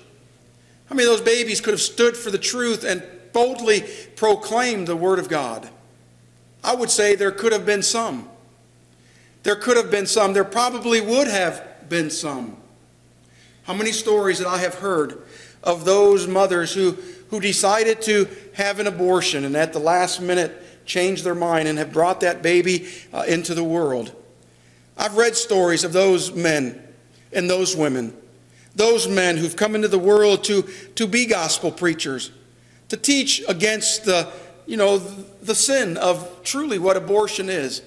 How many of those babies could have stood for the truth and boldly proclaimed the Word of God? I would say there could have been some. There could have been some. There probably would have been some. How many stories that I have heard of those mothers who decided to have an abortion and at the last minute changed their mind and have brought that baby into the world. I've read stories of those men and those women, those men who've come into the world to be gospel preachers, to teach against the sin of truly what abortion is,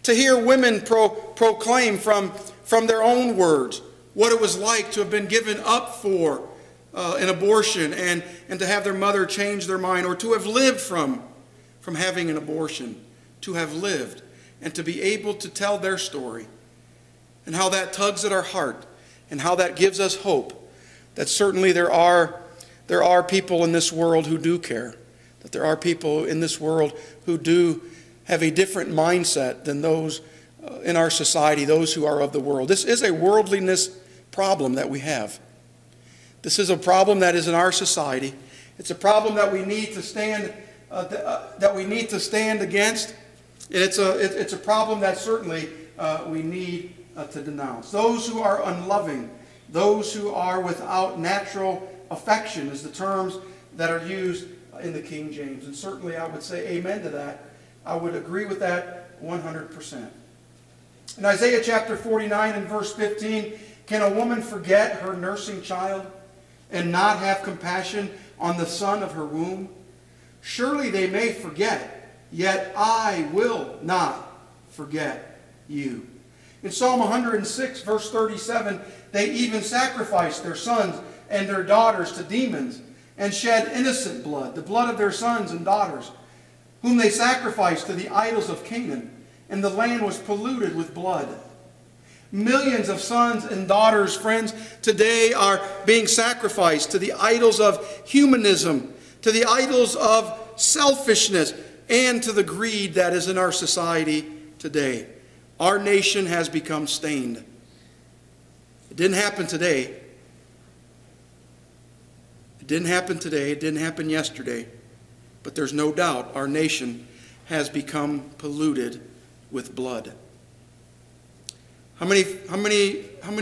to hear women proclaim from their own words what it was like to have been given up for an abortion and to have their mother change their mind, or to have lived from having an abortion, to have lived and to be able to tell their story, and how that tugs at our heart and how that gives us hope that certainly there are people in this world who do care, that there are people in this world who do have a different mindset than those in our society, those who are of the world. This is a worldliness problem that we have. This is a problem that is in our society. It's a problem that we need to stand against, and it's a problem that certainly we need to denounce. Those who are unloving, those who are without natural affection, is the terms that are used in the King James. And certainly I would say amen to that. I would agree with that 100%. In Isaiah chapter 49 and verse 15, can a woman forget her nursing child and not have compassion on the son of her womb? Surely they may forget, yet I will not forget you. In Psalm 106, verse 37, they even sacrificed their sons and their daughters to demons and shed innocent blood, the blood of their sons and daughters, whom they sacrificed to the idols of Canaan, and the land was polluted with blood. Millions of sons and daughters, friends, today are being sacrificed to the idols of humanism, to the idols of selfishness, and to the greed that is in our society today. Our nation has become stained. It didn't happen today. It didn't happen today. It didn't happen yesterday. But there's no doubt our nation has become polluted with blood. How many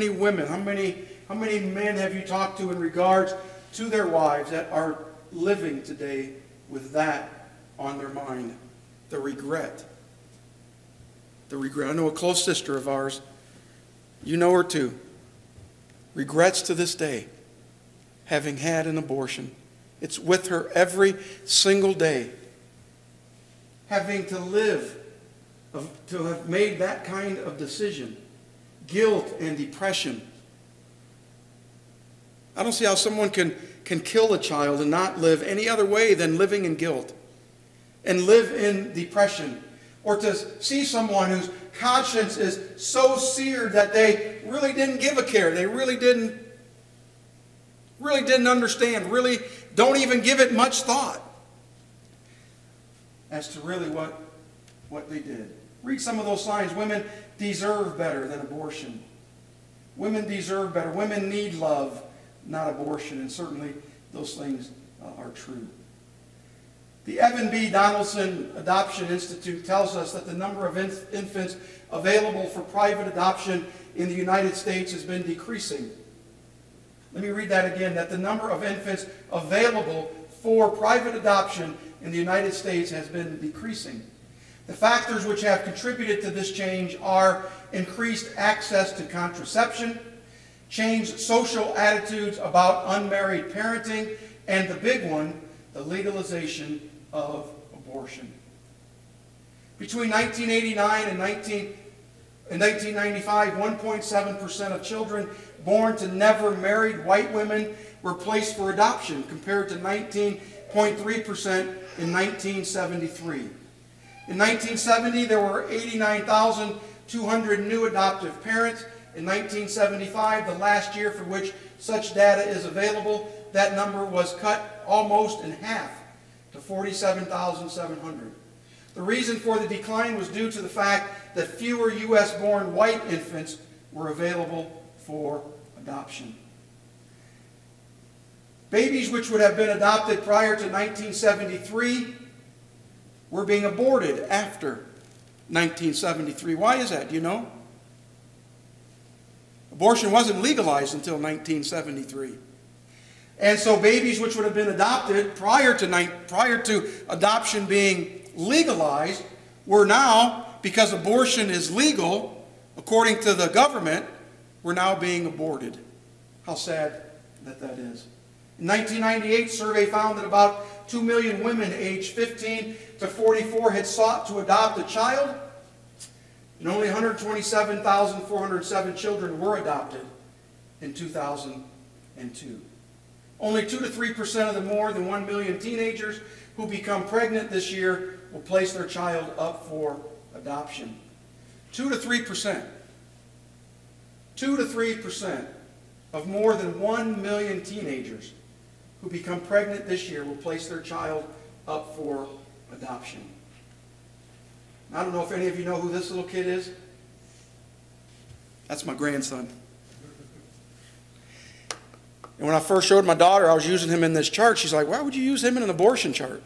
women, how many men have you talked to in regards to their wives that are living today with that on their mind? The regret. The regret. I know a close sister of ours, you know her too, regrets to this day having had an abortion. It's with her every single day. Having to live, to have made that kind of decision. Guilt and depression. I don't see how someone can kill a child and not live any other way than living in guilt and live in depression. Or to see someone whose conscience is so seared that they really didn't give a care. They really didn't understand, really don't even give it much thought as to really what they did. Read some of those lines. Women deserve better than abortion. Women deserve better. Women need love, not abortion. And certainly those things are true. The Evan B. Donaldson Adoption Institute tells us that the number of infants available for private adoption in the United States has been decreasing. Let me read that again, that the number of infants available for private adoption in the United States has been decreasing. The factors which have contributed to this change are increased access to contraception, changed social attitudes about unmarried parenting, and the big one, the legalization of abortion. Between 1989 and 1995, 1.7% of children born to never married white women were placed for adoption, compared to 19.3% in 1973. In 1970, there were 89,200 new adoptive parents. In 1975, the last year for which such data is available, that number was cut almost in half to 47,700. The reason for the decline was due to the fact that fewer U.S.-born white infants were available for adoption. Babies which would have been adopted prior to 1973 were being aborted after 1973. Why is that? Do you know? Abortion wasn't legalized until 1973. And so babies which would have been adopted prior to adoption being legalized were now, because abortion is legal, according to the government, were now being aborted. How sad that is. In 1998, a survey found that about 2 million women aged 15 to 44 had sought to adopt a child, and only 127,407 children were adopted in 2002. Only 2 to 3% of the more than 1 million teenagers who become pregnant this year will place their child up for adoption. 2 to 3%. 2 to 3% of more than 1 million teenagers who become pregnant this year will place their child up for adoption. I don't know if any of you know who this little kid is. That's my grandson. And when I first showed my daughter I was using him in this chart, she's like, why would you use him in an abortion chart?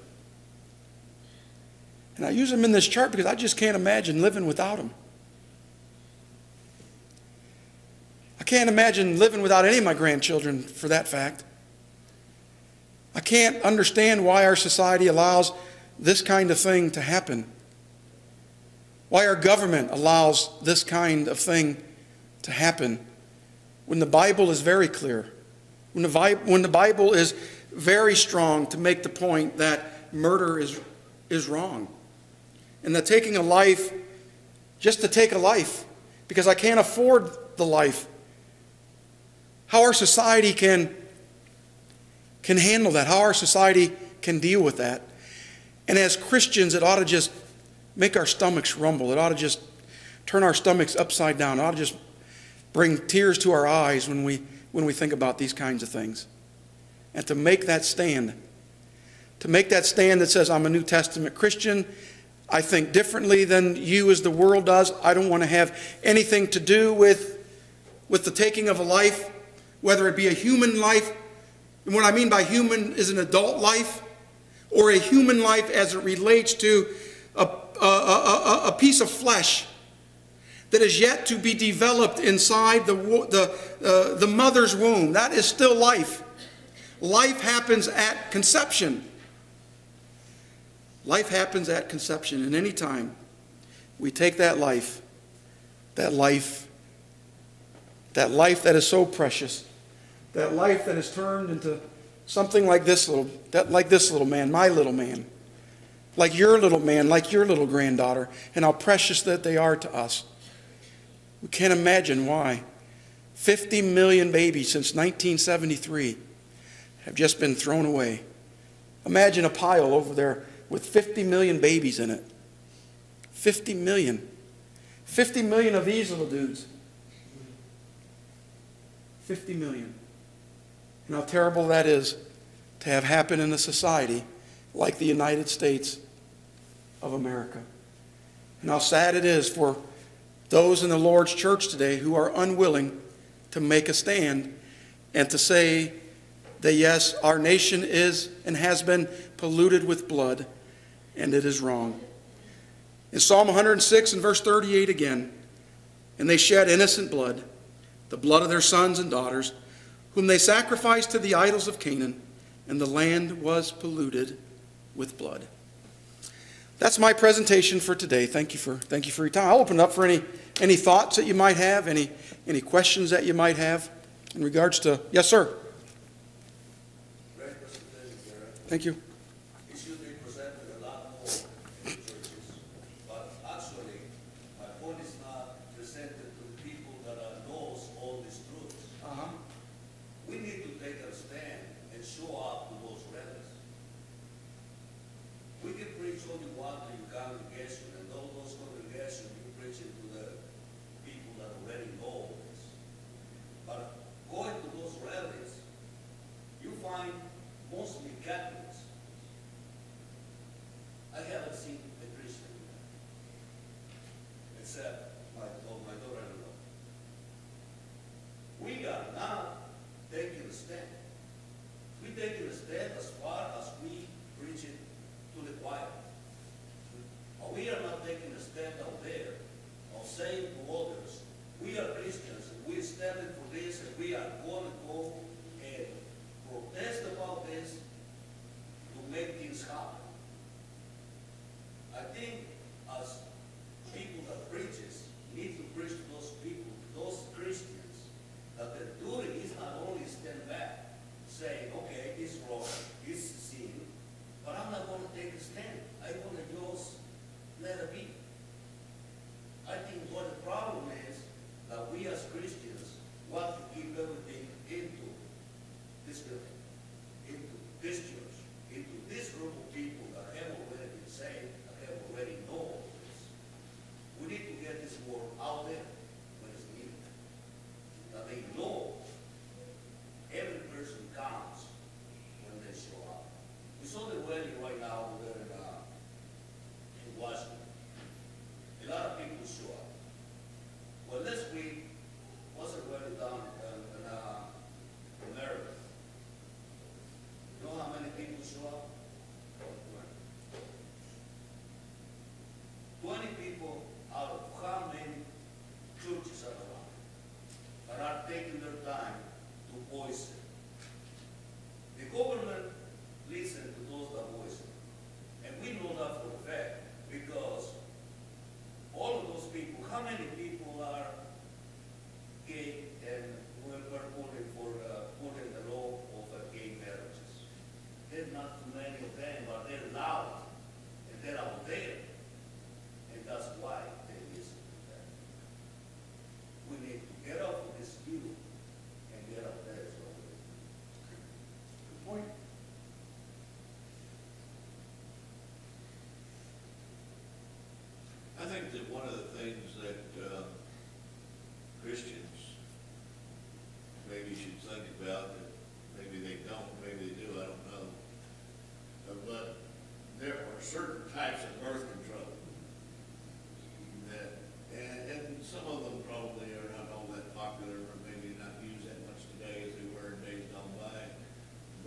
And I use him in this chart because I just can't imagine living without him. I can't imagine living without any of my grandchildren, for that fact. I can't understand why our society allows this kind of thing to happen. Why our government allows this kind of thing to happen when the Bible is very clear. When the Bible is very strong to make the point that murder is wrong. And that taking a life, just to take a life, because I can't afford the life. How our society can handle that, how our society can deal with that. And as Christians, it ought to just make our stomachs rumble. It ought to just turn our stomachs upside down. It ought to just bring tears to our eyes when we think about these kinds of things. And to make that stand. To make that stand that says, I'm a New Testament Christian. I think differently than you as the world does. I don't want to have anything to do with the taking of a life, whether it be a human life. And what I mean by human is an adult life, or a human life as it relates to a piece of flesh that is yet to be developed inside the mother's womb. That is still life. Life happens at conception. Life happens at conception. And any time we take that life that is so precious, that life that is turned into something like this little man, my little man, like your little man, like your little granddaughter, and how precious that they are to us. We can't imagine why 50 million babies since 1973 have just been thrown away. Imagine a pile over there with 50 million babies in it. 50 million. 50 million of these little dudes. 50 million. And how terrible that is to have happen in a society like the United States of America. And how sad it is for those in the Lord's church today who are unwilling to make a stand and to say that yes, our nation is and has been polluted with blood, and it is wrong. In Psalm 106 and verse 38 again, and they shed innocent blood, the blood of their sons and daughters, whom they sacrificed to the idols of Canaan, and the land was polluted with blood. That's my presentation for today. Thank you for your time. I'll open it up for any thoughts that you might have, any questions that you might have in regards to. Yes, sir. Great presentation, Gary. Thank you. It should be presented a lot more in churches, but actually, my point is not presented to the people that knows all these truths. We need to take a stand and show up to those rallies. We can preach all you want to your congregation, and all those congregations you preach it to the people that already know this. But going to those rallies, you find mostly Catholics. I haven't seen a Christian there, except my daughter-in-law. We are not taking a stand. We're taking a stand as far as we preach it to the choir. But we are not taking a stand out there of saying to others, we are Christians, and we're standing for this, and we are going to go and protest about this to make things happen. I think as people that preaches need to preach to those people, those Christians, that their duty is not only stand back, saying, okay, it's wrong, it's sin, but I'm not going to take a stand. I'm going to just let it be. I think what the problem is that we as Christians want to give everything into this building, into this church, into this group of people that have already been saved, that have already known this. We need to get this word out there when it's needed. That they know every person counts when they show up. We saw the wedding right now over there in Washington. A lot of people show up. Well, this week was a wedding down in America. You know how many people show up? 20 people out of how many churches are around that are taking their time to voice it. The government listens to those that voice it. And we know that for a fact because all of those people, how many people are gay and were voting for putting the law of gay marriages? There's not too many of them, but they're loud and they're out there. And that's why they listen to that. We need to get off of this view and get out there as well. Good point. I think that one of the things that Christians maybe should think about, that maybe they don't, maybe they do, I don't know, but there are certain types of birth control that, and some of them probably are not all that popular, or maybe not used that much today as they were in days gone by,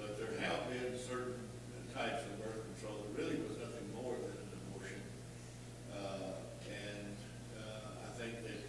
but there have been certain types of birth control that really was nothing more than an abortion. I think that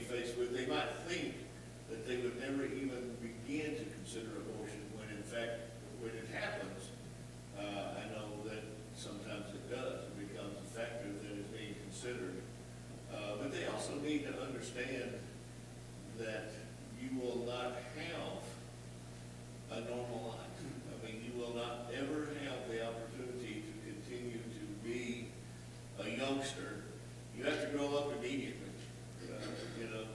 faced with. They might think that they would never even begin to consider abortion, when in fact, when it happens, I know that sometimes it does. It becomes a factor that is being considered. But they also need to understand that you will not have a normal life. I mean, you will not ever have the opportunity to continue to be a youngster. You have to grow up immediately, you know,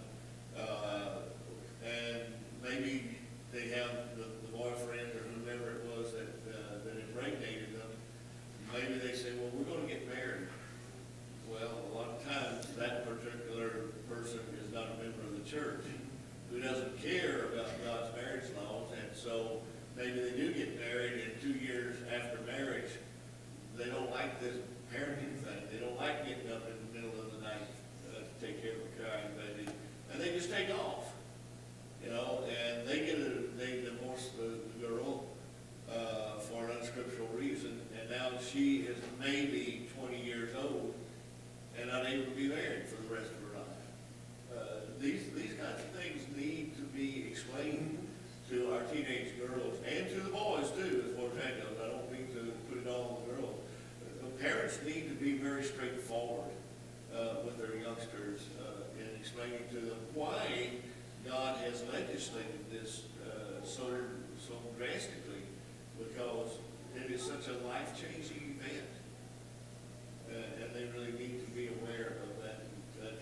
and maybe they have the boyfriend or whomever it was that impregnated them. Maybe they say, well, we're going to get married. Well, a lot of times that particular person is not a member of the church who doesn't care about God's marriage laws, and so maybe they do get married, and 2 years after marriage, they don't like this parenting thing. They don't like getting up in the middle of the night to take care of a crying baby, and they just take off, you know, and they divorce the girl for an unscriptural reason, and now she is maybe 20 years old and unable to be married for the rest of her life. These kinds of things need to be explained to our teenage girls, and to the boys too, as far as that goes. I don't mean to put it all on the girls. Parents need to be very straightforward with their youngsters in explaining to them why God has legislated this so drastically, because it is such a life-changing event. And they really need to be aware of that,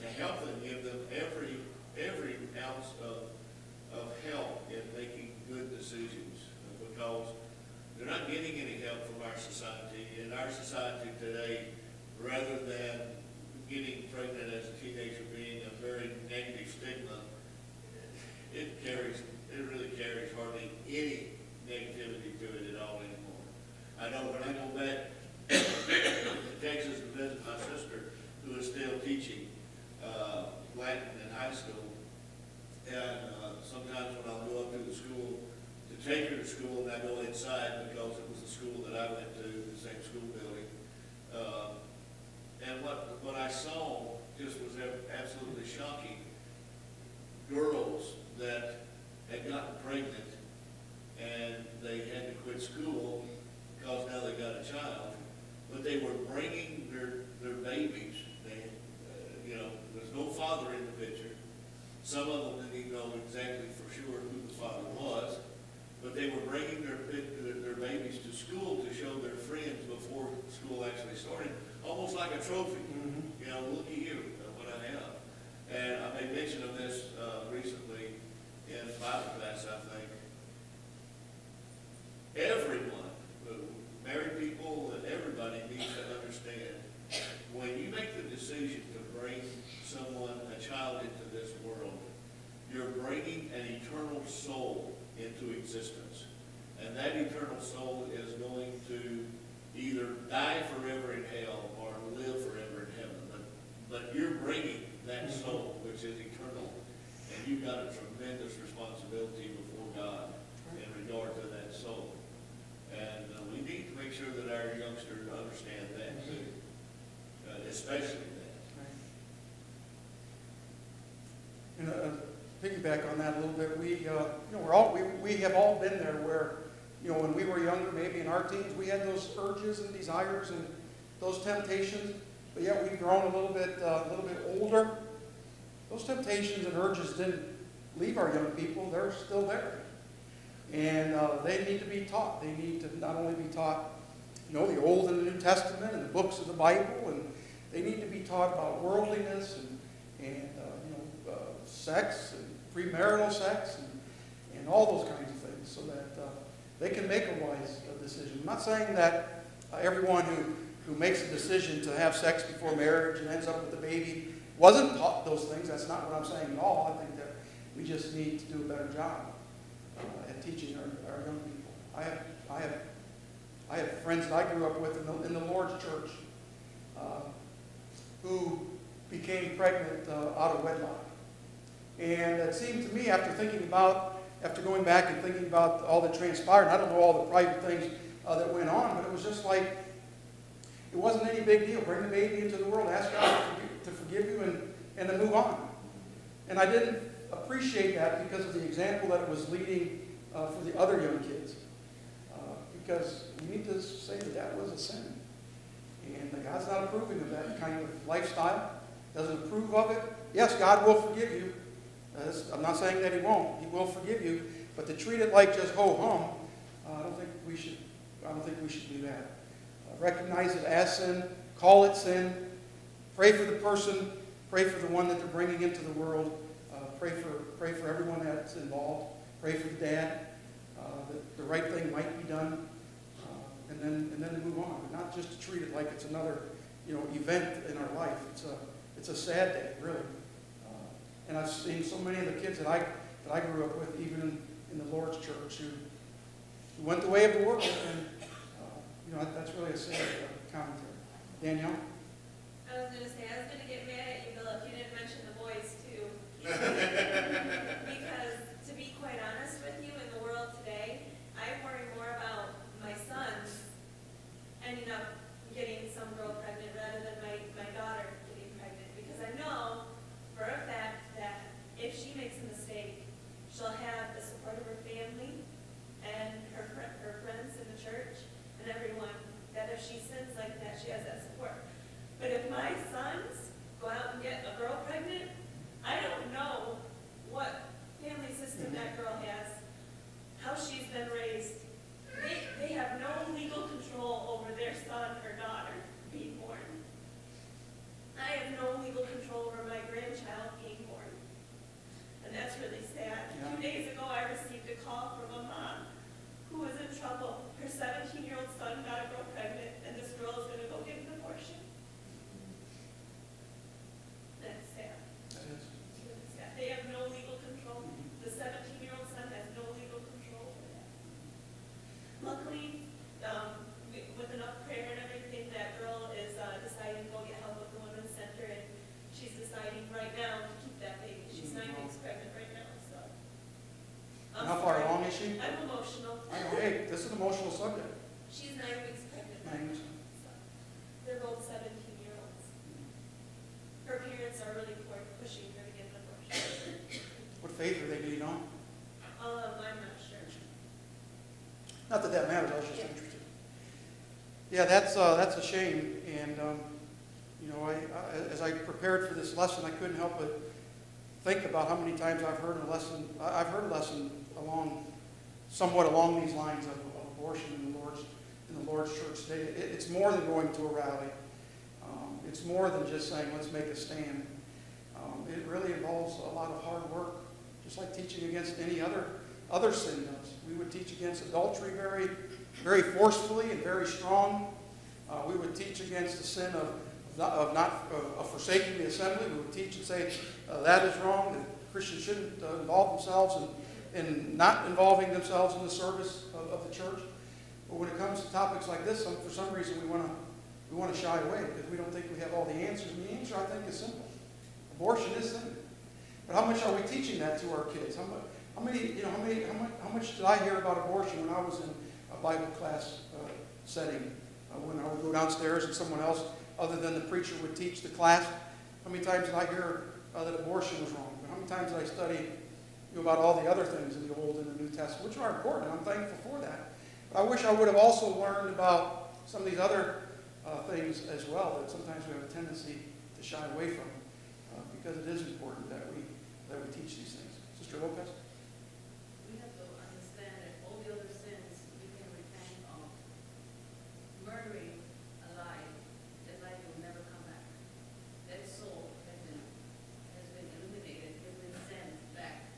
to help them, give them every ounce of help in making good decisions, because they're not getting any help from our society. In our society today, rather than getting pregnant as a teenager being a very negative stigma, it really carries hardly any negativity to it at all anymore. I know when I go back to Texas to visit my sister, who is still teaching Latin in high school, and sometimes when I'll go up to the school to take her to school, and I go inside because it was the school that I went to, the same school building, and what I saw just was absolutely shocking. Girls that had gotten pregnant and they had to quit school because now they got a child, but they were bringing their babies. They, you know, there's no father in the picture. Some of them didn't even know exactly for sure who the father was, but they were bringing their babies to school to show their friends before school actually started, almost like a trophy. You know, look at you, what I have. And I made mention of this recently in Bible class, I think. Everyone, married people and everybody, needs to understand, when you make the decision to bring someone, a child, into this world, you're bringing an eternal soul into existence. And that eternal soul is going to either die forever in hell or live forever in heaven. But you're bringing that soul, which is eternal, and you've got a tremendous responsibility before God in regard to that soul. And we need to make sure that our youngsters understand that too, especially that. And piggyback on that a little bit, we have all been there where, you know, when we were younger, maybe in our teens, we had those urges and desires and those temptations, but yet we've grown a little bit older. Those temptations and urges didn't leave our young people; they're still there, and they need to be taught. They need to not only be taught, you know, the Old and the New Testament and the books of the Bible, and they need to be taught about worldliness and sex and premarital sex and all those kinds of things, so that they can make a wise decision. I'm not saying that everyone who makes a decision to have sex before marriage and ends up with a baby wasn't taught those things. That's not what I'm saying at all. I think that we just need to do a better job at teaching our young people. I have friends that I grew up with in the Lord's church who became pregnant out of wedlock. And it seemed to me, after going back and thinking about all that transpired, and I don't know all the private things that went on, but it was just like, it wasn't any big deal. Bring the baby into the world, ask God to forgive you, and then move on. And I didn't appreciate that because of the example that it was leading for the other young kids. Because we need to say that was a sin. And God's not approving of that kind of lifestyle. Doesn't approve of it. Yes, God will forgive you. I'm not saying that He won't. He will forgive you. But to treat it like just ho-hum, I don't think we should do that. Recognize it as sin. Call it sin. Pray for the person. Pray for the one that they're bringing into the world. Pray for everyone that's involved. Pray for the dad. That the right thing might be done. And then to move on. Not just to treat it like it's another event in our life. It's a sad day, really. And I've seen so many of the kids that I grew up with, even in the Lord's church, who went the way of the world. And that's really a sad commentary. Danielle? I was going to say, I was going to get mad at you, Bill, if you didn't mention the boys, too. Because, to be quite honest with you, in the world today, I worry more about my sons ending up getting some girl pregnant rather than my daughter getting pregnant. Because I know, for a fact, that if she makes a mistake, she'll have the support of her family and her friends in the church and everyone, that if she sins like that, she has that support. But if my sons go out and get a girl pregnant, I don't know what family system that girl has, how she's been raised. They have no legal control over their son or daughter being born. I have no legal control over my grandchild being born. And that's really sad. Yeah. 2 days ago, I received a call from a mom who was in trouble. Her 17-year-old son got a girl pregnant, and this girl is going to go get an abortion. That's sad. That is. It's really sad. They have no legal control. The 17-year-old son has no legal control over that. Luckily, with enough prayer and everything, that girl is deciding to go get help with the Women's Center, and she's deciding right now to keep that baby. She's 9 weeks pregnant right now, so. And how far along is she? I'm emotional. I know, hey, this is an emotional subject. She's 9 weeks pregnant. 9 weeks. So, they're both 17-year-olds. Her parents are really pushing her to get an abortion. What faith are they being on? I'm not sure. Not that matters, I was just interested. Yeah, that's a shame. And, as I prepared for this lesson, I couldn't help but think about how many times I've heard a lesson somewhat along these lines of abortion in the Lord's church today. It's more than going to a rally. It's more than just saying, let's make a stand. It really involves a lot of hard work, just like teaching against any other sin does. We would teach against adultery very, very forcefully and very strong. We would teach against the sin of forsaking the assembly. We would teach and say that is wrong, that Christians shouldn't involve themselves in not involving themselves in the service of the church. But when it comes to topics like this, for some reason we want to shy away because we don't think we have all the answers. And the answer, I think, is simple. Abortion is sin. But how much are we teaching that to our kids? How much did I hear about abortion when I was in a Bible class setting? When I would go downstairs and someone else, other than the preacher, would teach the class. How many times did I hear that abortion was wrong? How many times did I study about all the other things in the Old and the New Testament, which are important. I'm thankful for that. But I wish I would have also learned about some of these other things as well that sometimes we have a tendency to shy away from because it is important that we teach these things. Sister Lopez? We have to understand that all the other sins we can repent of. Murdering a life, that life will never come back. That soul has been eliminated, has been sent back.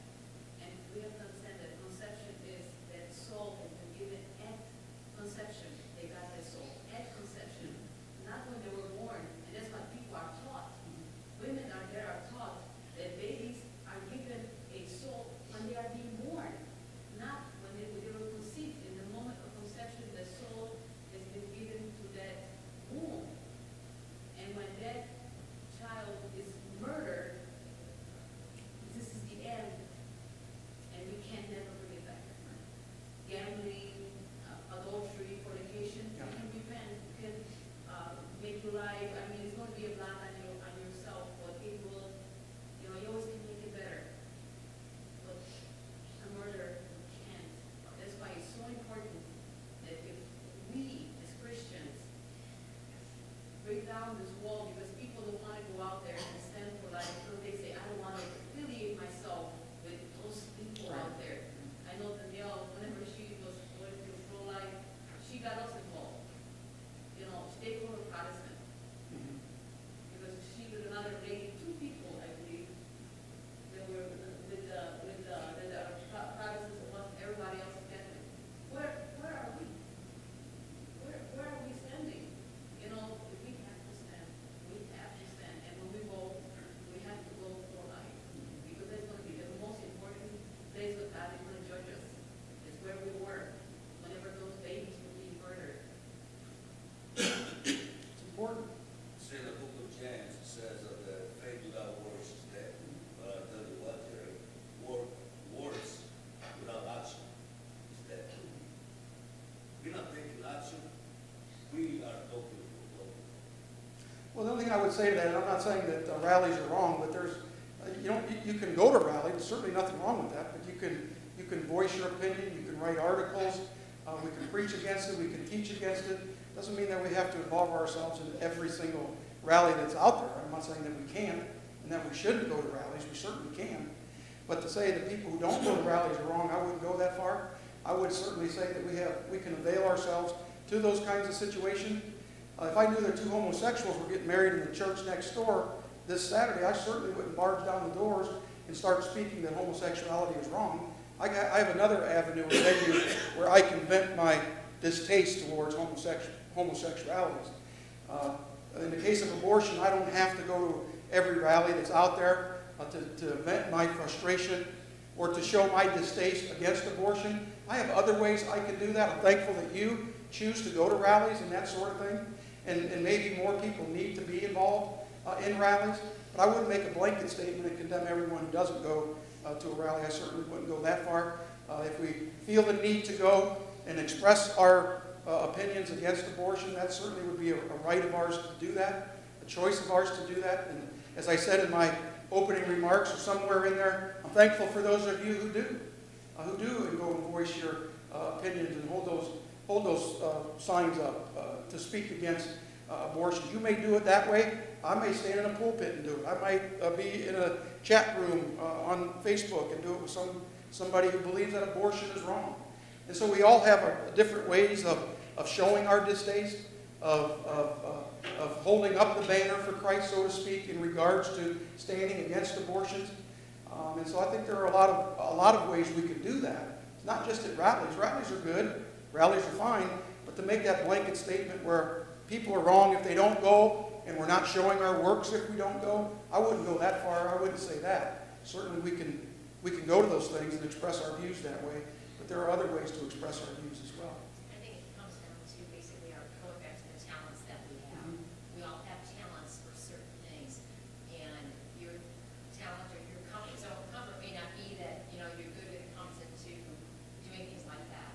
And we have to understand that conception is that soul has been given at conception. They got their soul at conception, not when they were born. And that's what people are taught. Women are taught that babies are given a soul when thing I would say to that, and I'm not saying that rallies are wrong, but there's, you can go to rallies. There's certainly nothing wrong with that. But you can voice your opinion. You can write articles. We can preach against it. We can teach against it. Doesn't mean that we have to involve ourselves in every single rally that's out there. I'm not saying that we can't and that we shouldn't go to rallies. We certainly can. But to say that people who don't go to rallies are wrong, I wouldn't go that far. I would certainly say that we can avail ourselves to those kinds of situations. If I knew that two homosexuals were getting married in the church next door this Saturday, I certainly wouldn't barge down the doors and start speaking that homosexuality is wrong. I have another avenue or venue where I can vent my distaste towards homosexualities. In the case of abortion, I don't have to go to every rally that's out there to vent my frustration or to show my distaste against abortion. I have other ways I can do that. I'm thankful that you choose to go to rallies and that sort of thing. And maybe more people need to be involved in rallies. But I wouldn't make a blanket statement and condemn everyone who doesn't go to a rally. I certainly wouldn't go that far. If we feel the need to go and express our opinions against abortion, that certainly would be a right of ours to do that, a choice of ours to do that. And as I said in my opening remarks or somewhere in there, I'm thankful for those of you who do and go and voice your opinions and hold those signs up to speak against abortion. You may do it that way. I may stand in a pulpit and do it. I might be in a chat room on Facebook and do it with somebody who believes that abortion is wrong. And so we all have different ways of showing our distaste, of holding up the banner for Christ, so to speak, in regards to standing against abortions. And so I think there are a lot of ways we can do that. It's not just at rallies. Rallies are good. Rallies are fine. But to make that blanket statement where people are wrong if they don't go and we're not showing our works if we don't go, I wouldn't go that far. I wouldn't say that. Certainly we can go to those things and express our views that way. But there are other ways to express our views as well. I think it comes down to basically going back to the talents that we have. We all have talents for certain things, and your talent or your comfort zone may not be that you're good when it comes into doing things like that.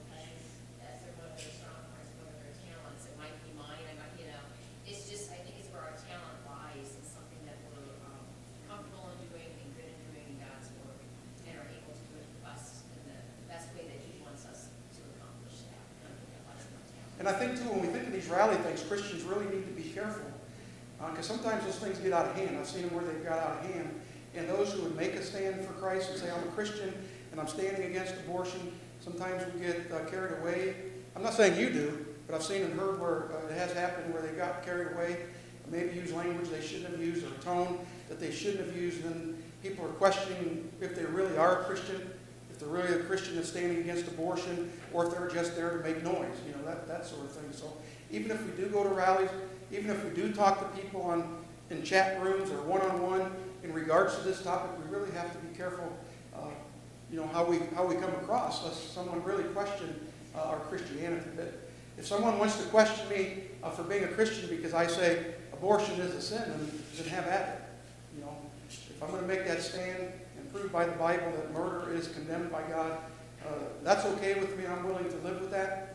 Okay, that's one of their strong points, one of their talents. It might be mine. It's just I think it's where our talent lies. It's something that we're comfortable in doing and good at doing in God's work, and are able to do it the best way that He wants us to accomplish that. And I think, too, when we think of these rally things, Christians really need to be careful. Because sometimes those things get out of hand. I've seen them where they've got out of hand. And those who would make a stand for Christ and say, I'm a Christian and I'm standing against abortion, sometimes we get carried away. I'm not saying you do, but I've seen and heard where it has happened where they got carried away, maybe used language they shouldn't have used or a tone that they shouldn't have used. And then people are questioning if they really are a Christian, if they're really a Christian that's standing against abortion, or if they're just there to make noise, that sort of thing. So even if we do go to rallies, even if we do talk to people in chat rooms or one-on-one in regards to this topic, we really have to be careful, how we come across, lest someone really question our Christianity. But if someone wants to question me for being a Christian because I say abortion is a sin, then have at it. If I'm going to make that stand and prove by the Bible that murder is condemned by God, that's okay with me. I'm willing to live with that.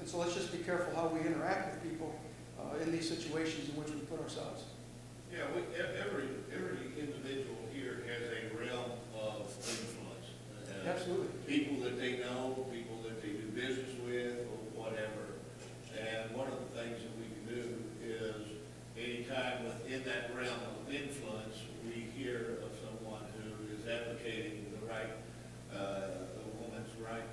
And so let's just be careful how we interact with people in these situations in which we put ourselves. Yeah, every individual here has a realm of influence. Absolutely. People that they know, people that they do business with, or whatever. And one of the things that we can do is, anytime within that realm of influence, we hear of someone who is advocating the right, a woman's right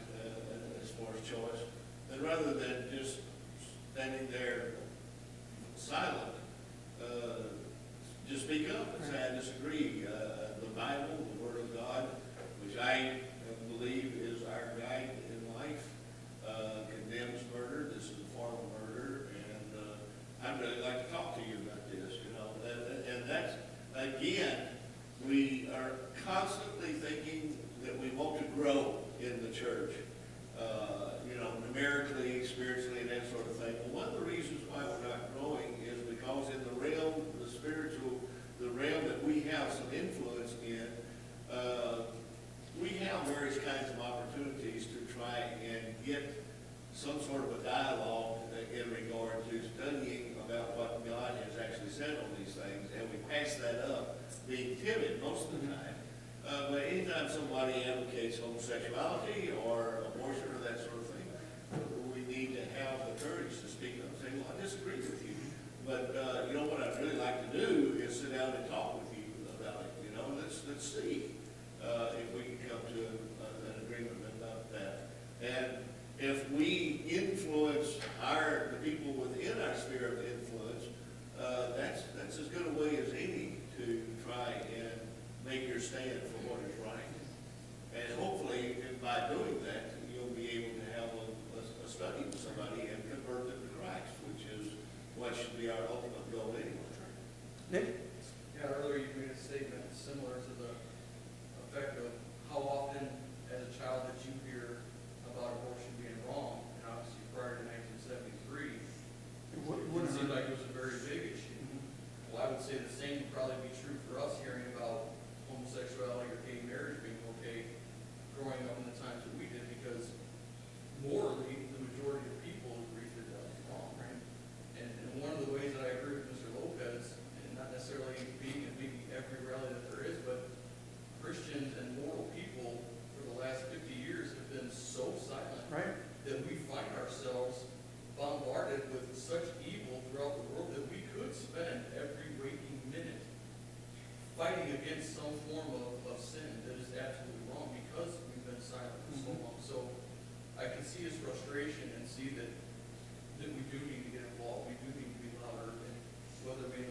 as far as choice, then rather than just standing there silent, just speak up and say, I disagree. The Bible, the Word of God, which I believe is our guide in life, condemns murder. This is a form of murder, and I'd really like to talk to you about this, and that's, again, we are constantly thinking that we want to grow in the church, numerically, spiritually, and that sort of thing. Well, one of the reasons why we're not growing is because in the realm, the spiritual, the realm that we have some influence in, we have various kinds of opportunities to try and get some sort of a dialogue in regard to studying about what God things, and we pass that up, being timid most of the time. But anytime somebody advocates homosexuality or abortion or that sort of thing, we need to have the courage to speak up and say, well, I disagree with you. But, you know, what I'd really like to do is sit down and talk with you about it, you know, let's see if we can come to an agreement about that. And if we influence the people within our sphere of influence, that's as good a way as any to try and make your stand for what is right. And hopefully, by doing that, you'll be able to have a study with somebody and convert them to Christ, which is what should be our ultimate goal anyway. Nick? Yeah, earlier you made a statement similar to the effect of how often, as a child, did you hear about abortion being wrong? And obviously, prior to 1973, it seemed like it was a very big issue. Well, I would say the same would probably be true for us hearing about homosexuality or gay marriage being okay growing up in the times that we did, because morally, the majority of people agreed that that was wrong, right? And one of the ways that I agree with Mr. Lopez, and not necessarily being at maybe every rally that there is, but Christians and moral people for the last 50 years have been so silent, Right. that we find ourselves bombarded with such evil throughout the world that we could spend every waking minute fighting against some form of sin that is absolutely wrong because we've been silent for so long. So I can see his frustration and see that we do need to get involved, we do need to be louder, and whether it may